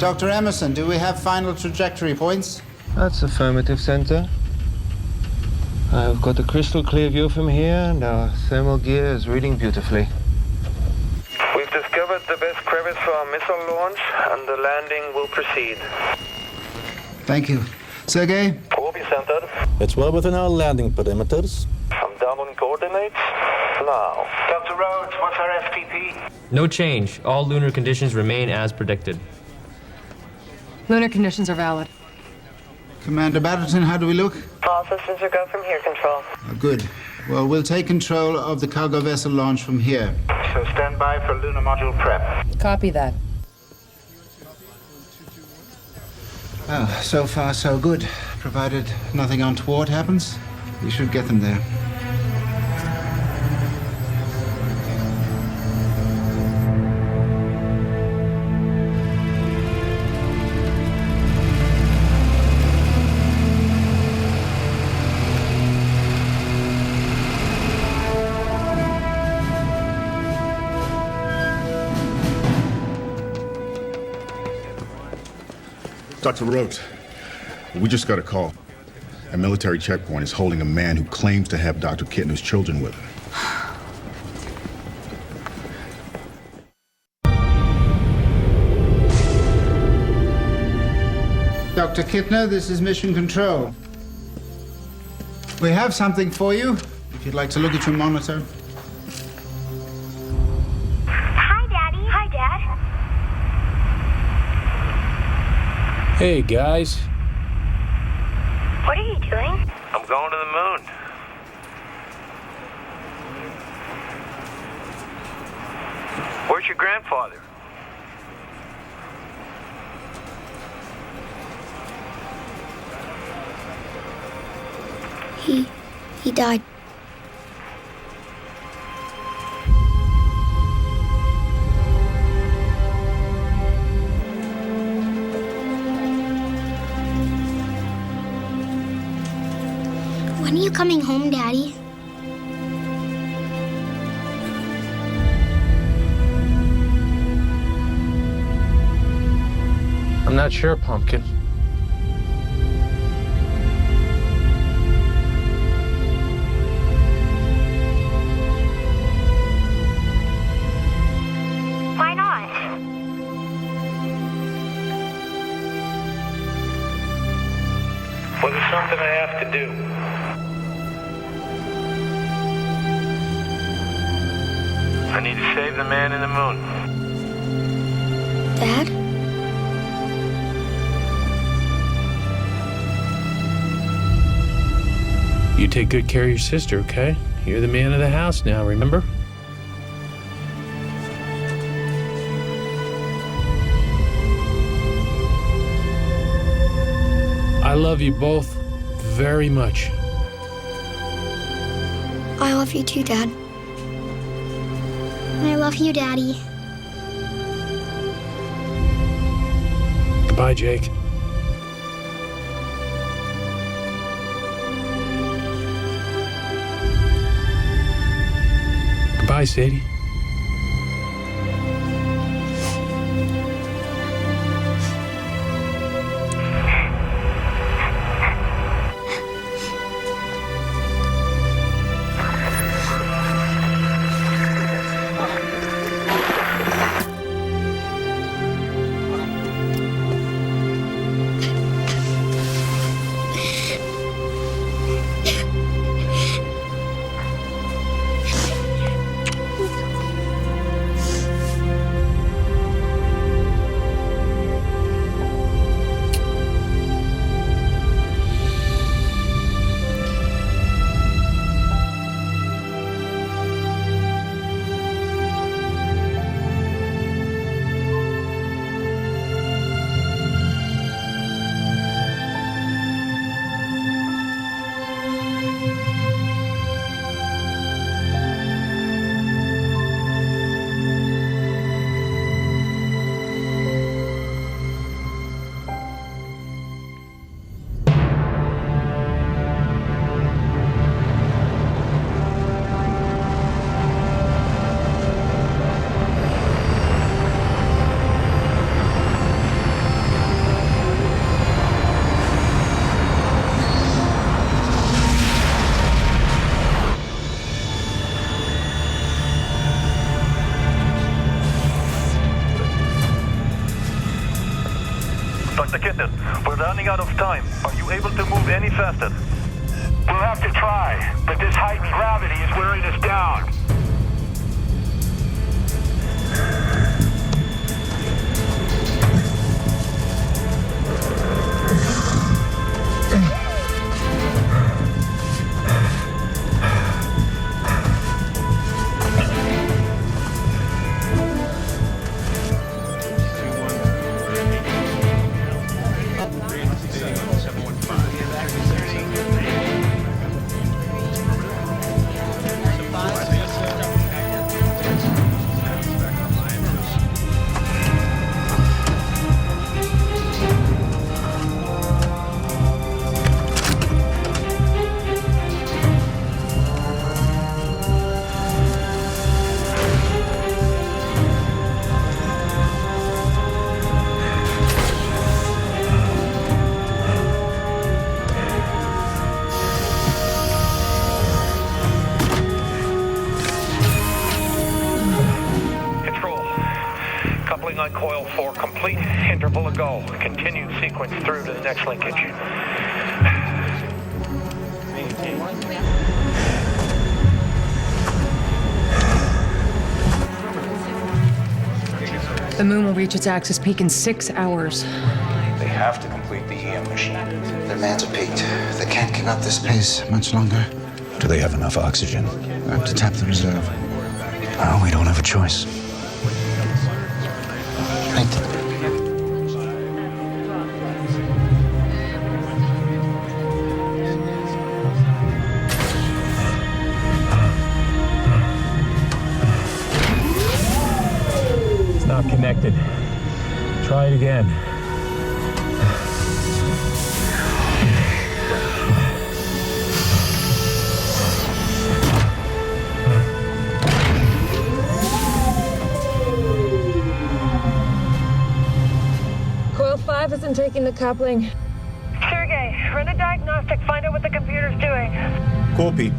Dr. Emerson, do we have final trajectory points? That's affirmative, Center. I've got a crystal clear view from here, and our thermal gear is reading beautifully. We've discovered the best crevice for our missile launch, and the landing will proceed. Thank you. Sergey? Copy, Center. It's well within our landing perimeters. I'm down on coordinates now. Dr. Rhodes, what's our FTP? No change. All lunar conditions remain as predicted. Lunar conditions are valid. Commander Batterton, how do we look? All systems are go from here, Control. Good. Well, we'll take control of the cargo vessel launch from here. So stand by for lunar module prep. Copy that. Well, so far so good. Provided nothing untoward happens, we should get them there. Dr. Rhodes, we just got a call. A military checkpoint is holding a man who claims to have Dr. Kittner's children with him. Dr. Kittner, this is Mission Control. We have something for you, if you'd like to look at your monitor. Hi, Daddy. Hi, Dad. Hey, guys. What are you doing? I'm going to the moon. Where's your grandfather? He died. When are you coming home, Daddy? I'm not sure, Pumpkin. Why not? something I have to do. I need to save the man in the moon. Dad? You take good care of your sister, okay? You're the man of the house now, remember? I love you both very much. I love you too, Dad. I love you, Daddy. Goodbye, Jake. Goodbye, Sadie. Dr. Kitten, we're running out of time. Are you able to move any faster? We'll have to try, but this heightened gravity is wearing us down. On coil 4, complete interval ago. Continued sequence through to the next linkage. The moon will reach its axis peak in 6 hours. They have to complete the EM mission. Their mans are peaked. They can't keep up this pace much longer. Do they have enough oxygen? We have to tap the reserve. Oh, we don't have a choice. Right. It's not connected. Try it again. Coil 5 isn't taking the coupling. Sergey, run a diagnostic, find out what the computer's doing. Copy.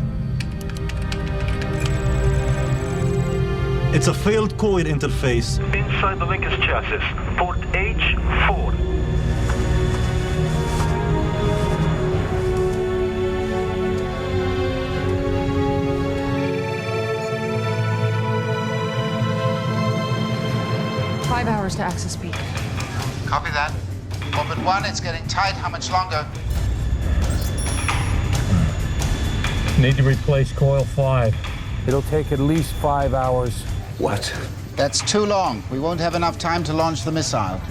It's a failed coil interface. Inside the linkage chassis, port H4. 5 hours to access peak. Copy that. Orbit 1, it's getting tight. How much longer? Need to replace coil 5. It'll take at least 5 hours. What? That's too long. We won't have enough time to launch the missile.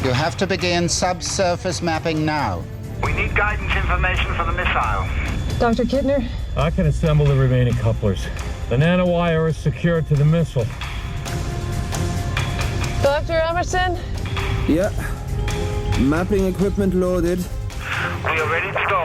You have to begin subsurface mapping now. We need guidance information for the missile. Dr. Kittner? I can assemble the remaining couplers. The nanowire is secured to the missile. Dr. Emerson? Yeah. Mapping equipment loaded. We are ready to go.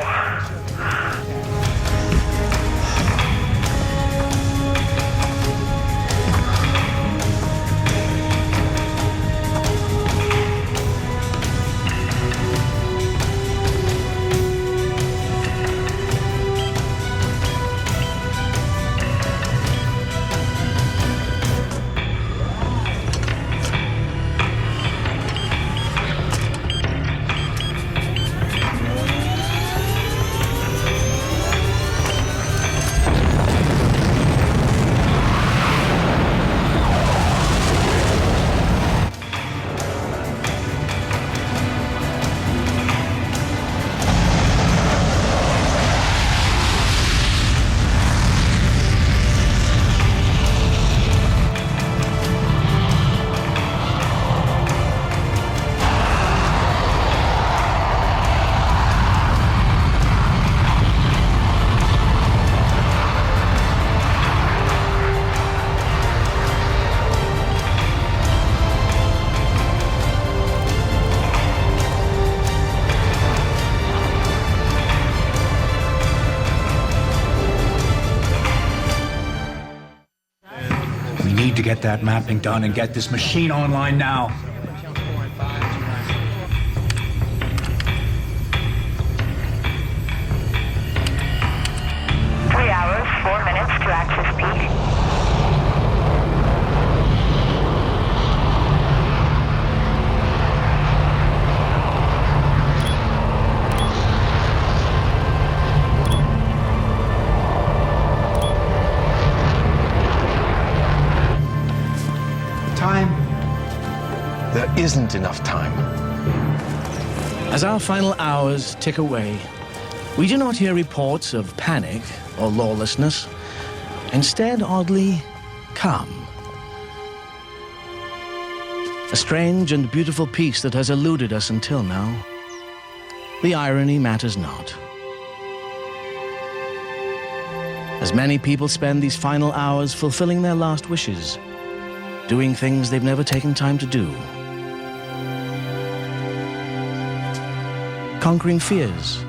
We need to get that mapping done and get this machine online now. Three hours, 4 minutes to access peak. There isn't enough time. As our final hours tick away, we do not hear reports of panic or lawlessness. Instead, oddly, calm. A strange and beautiful peace that has eluded us until now. The irony matters not. As many people spend these final hours fulfilling their last wishes, doing things they've never taken time to do. Conquering fears.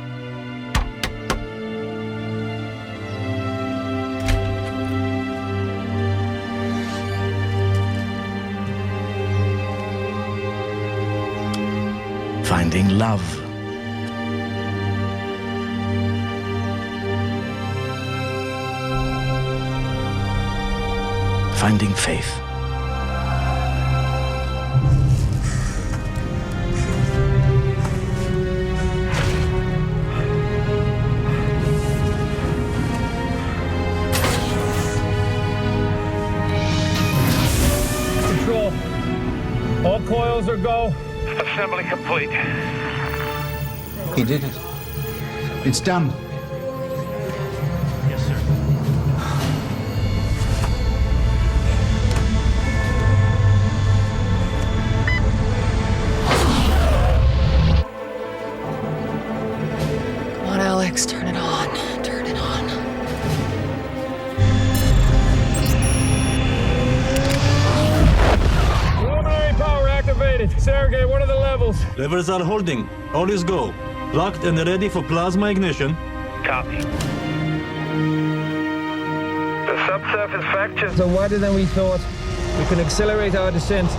Finding love. Finding faith. All coils are go. Assembly complete. He did it. It's done. Yes, sir. Come on, Alex, turn it on. Turn it on. Preliminary power activated. Sergey, what are the levels? Levels are holding. All is go. Locked and ready for plasma ignition. Copy. The subsurface fractures are wider than we thought. We can accelerate our descent.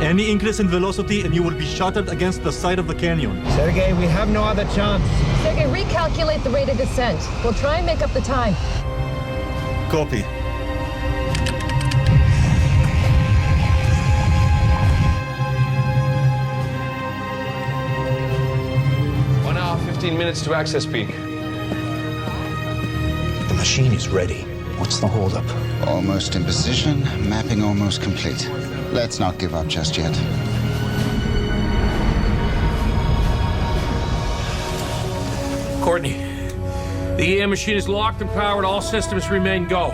Any increase in velocity and you will be shuttered against the side of the canyon. Sergey, we have no other chance. Sergey, recalculate the rate of descent. We'll try and make up the time. Copy. Minutes to access peak. The machine is ready. What's the holdup? Almost in position, mapping almost complete. Let's not give up just yet. Courtney, the EM machine is locked and powered. All systems remain go.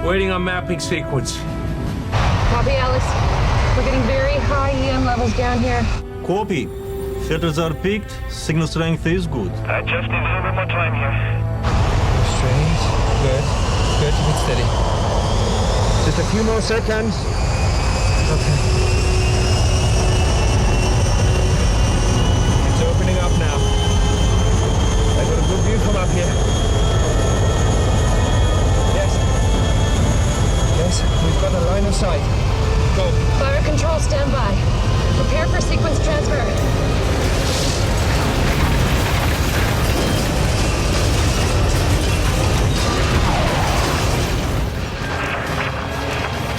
Waiting on mapping sequence. Copy, Alex. We're getting very high EM levels down here. Copy. Filters are peaked. Signal strength is good. I just need a little bit more time here. Strange. Good. Good. Keep it steady. Just a few more seconds. Okay. It's opening up now. I got a good view from up here. Yes. Yes, we've got a line of sight. Go. Fire control, stand by. Prepare for sequence transfer.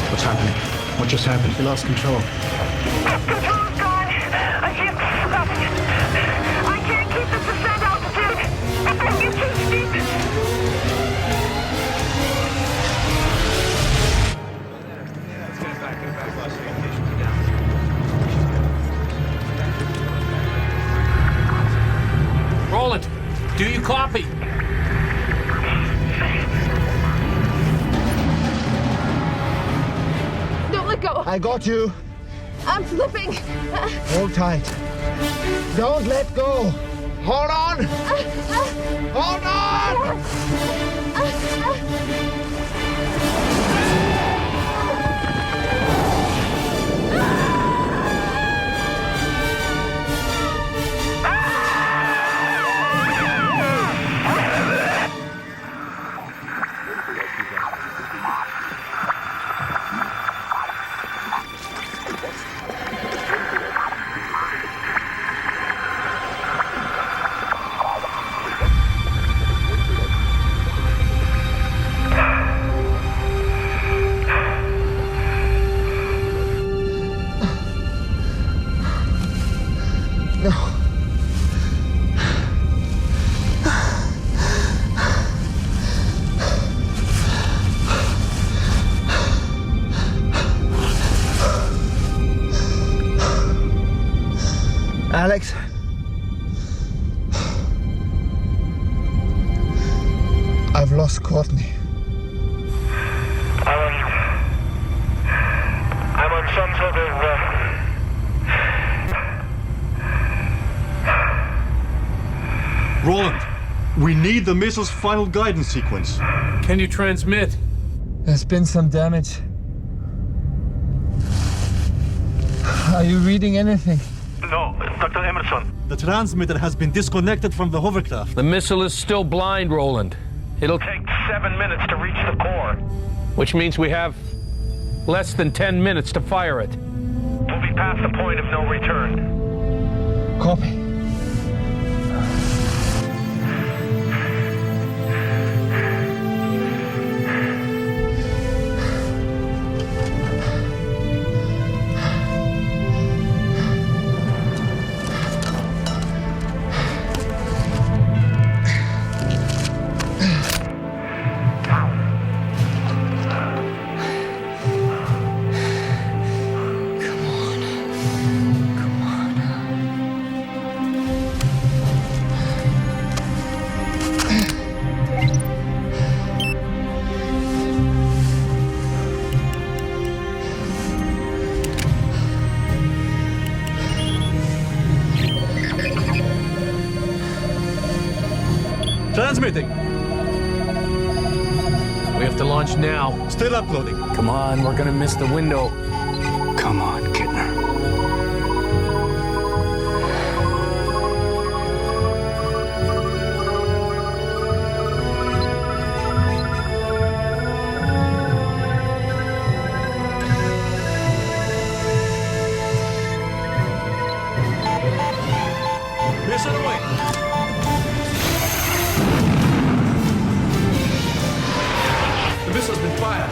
What's happening? What just happened? We lost control. Control's gone. I can't stop it. I can't keep this descent altitude. It's too steep. Roland, do you copy? Don't let go. I got you. I'm flipping. Hold tight. Don't let go. Hold on. Hold on. Alex. I've lost Courtney. I'm on some sort of, Roland, we need the missile's final guidance sequence. Can you transmit? There's been some damage. Are you reading anything? No, Dr. Emerson. The transmitter has been disconnected from the hovercraft. The missile is still blind, Roland. It'll take 7 minutes to reach the core. Which means we have less than 10 minutes to fire it. We'll be past the point of no return. Copy. Transmitting. We have to launch now. Still uploading. Come on, we're gonna miss the window. Come on, Kittner. Missile away. The missile's been fired.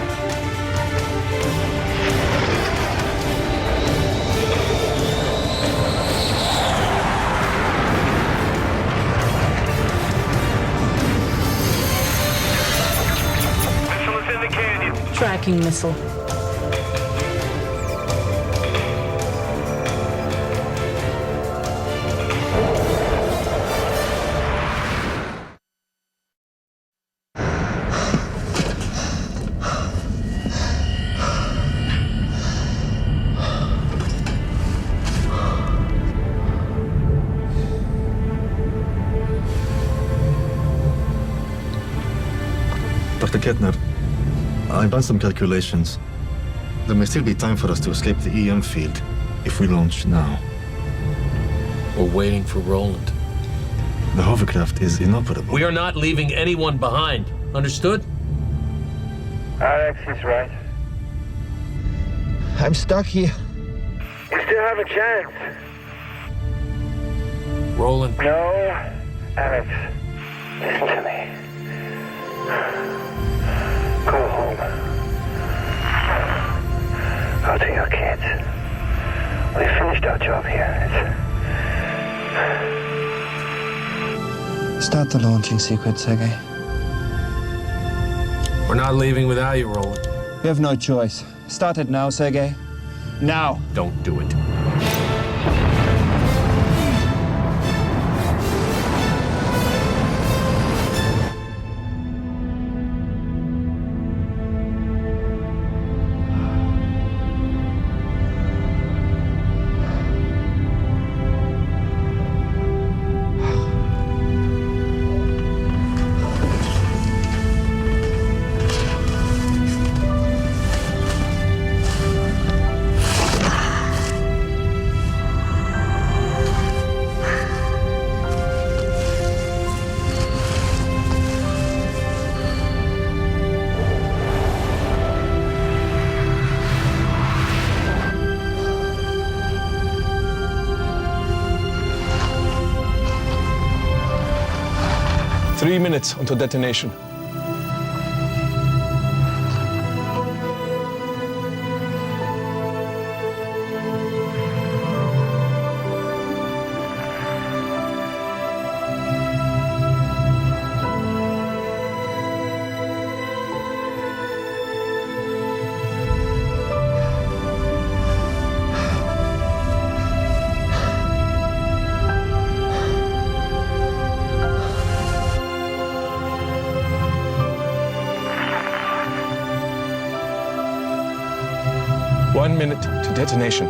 Tracking missile. Dr. Kettner, I've done some calculations. There may still be time for us to escape the EM field if we launch now. We're waiting for Roland. The hovercraft is inoperable. We are not leaving anyone behind. Understood? Alex is right. I'm stuck here. You still have a chance. Roland. No, Alex. Listen to me. Go home. Go to your kids. We finished our job here. Start the launching sequence, Sergei. We're not leaving without you, Roland. You have no choice. Start it now, Sergei. Now. Don't do it. Three minutes until detonation. One minute to detonation.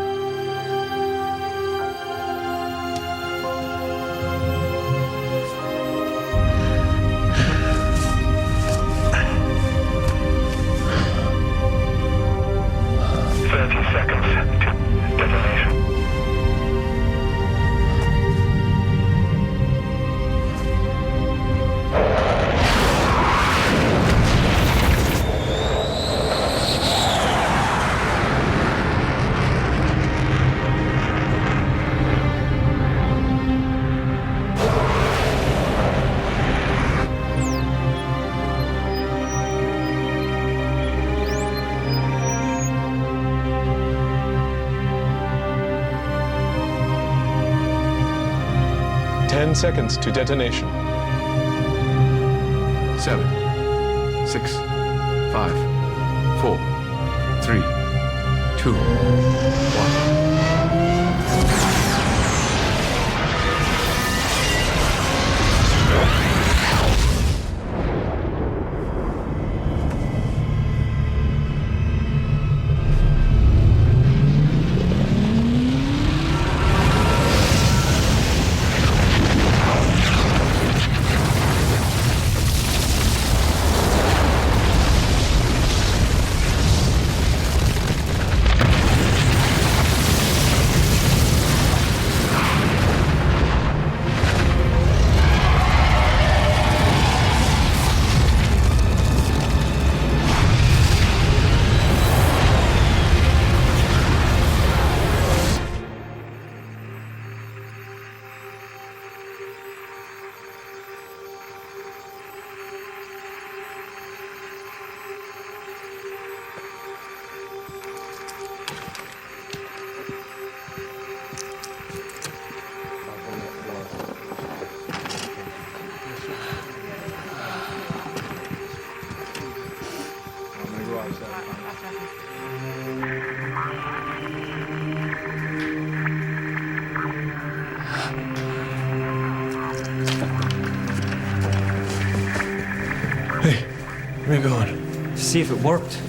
Seconds to detonation. 7, 6, 5, 4, 3, 2, 1. Hey, where are you going? See if it worked.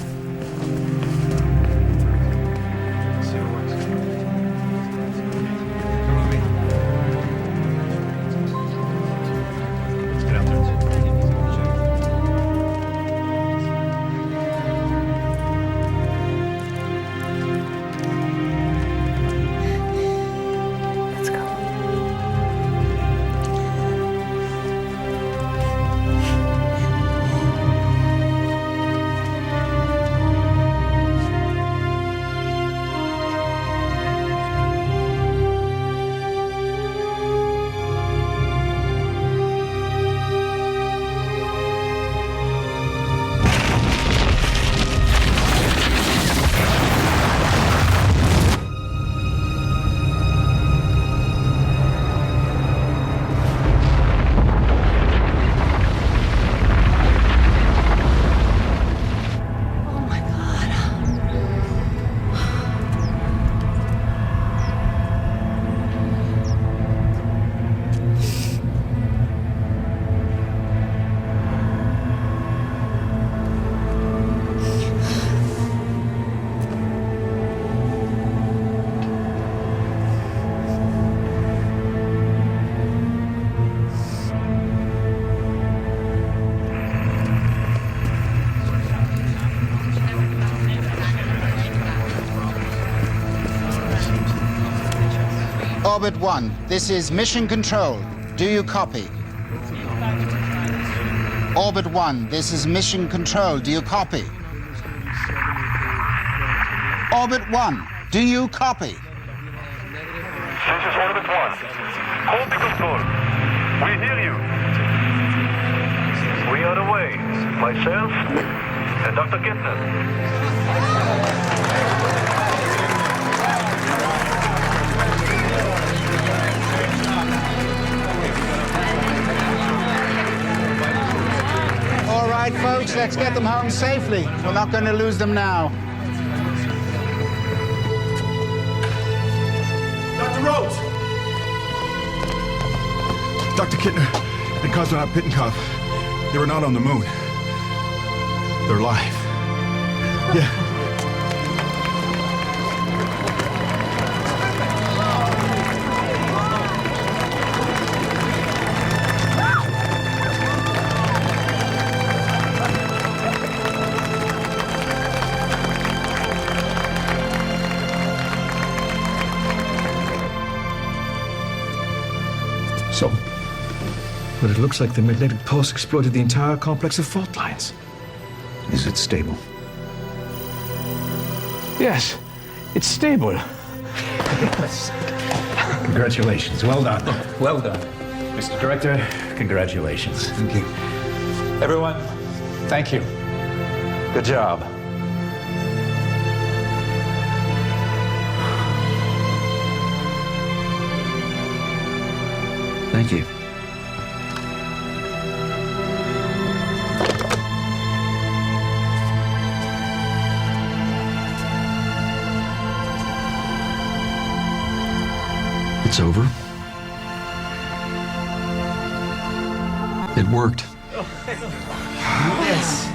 Orbit 1, this is Mission Control. Do you copy? Orbit 1, this is Mission Control. Do you copy? Orbit 1, do you copy? This is Orbit 1. Copy control. We hear you. We are away. Myself and Dr. Kettner. All right, folks, let's get them home safely. We're not going to lose them now. Dr. Rhodes! Dr. Kittner and Cosmonaut Pittenkopf, they were not on the moon. They're alive. Yeah. So, but it looks like the magnetic pulse exploited the entire complex of fault lines. Is it stable? Yes, it's stable. Congratulations. Well done. Well done. Mr. Director, congratulations. Thank you. Everyone, thank you. Good job. Thank you. It's over. It worked. Yes.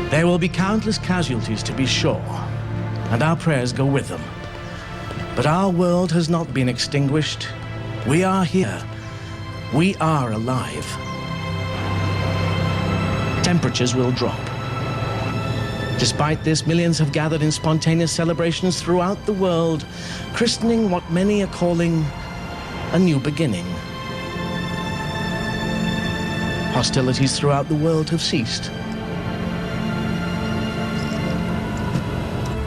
There will be countless casualties, to be sure, and our prayers go with them. But our world has not been extinguished. We are here. We are alive. Temperatures will drop. Despite this, millions have gathered in spontaneous celebrations throughout the world, christening what many are calling a new beginning. Hostilities throughout the world have ceased.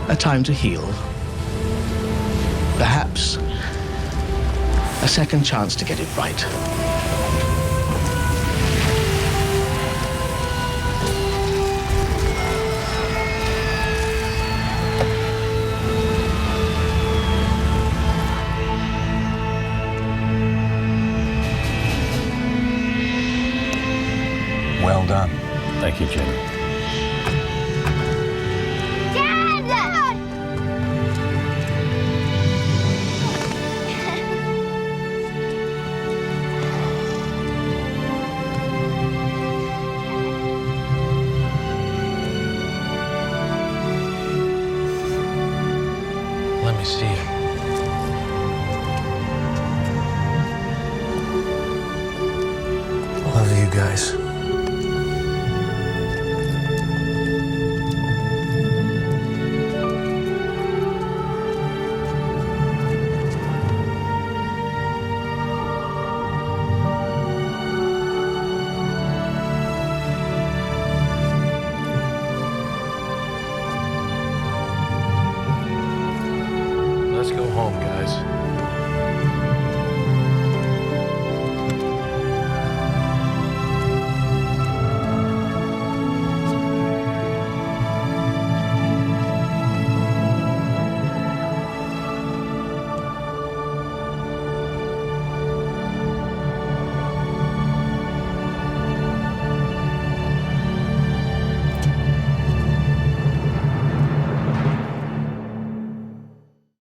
A time to heal. Perhaps a second chance to get it right. Well done. Thank you, Jimmy. Dad! Let me see it. Love you guys.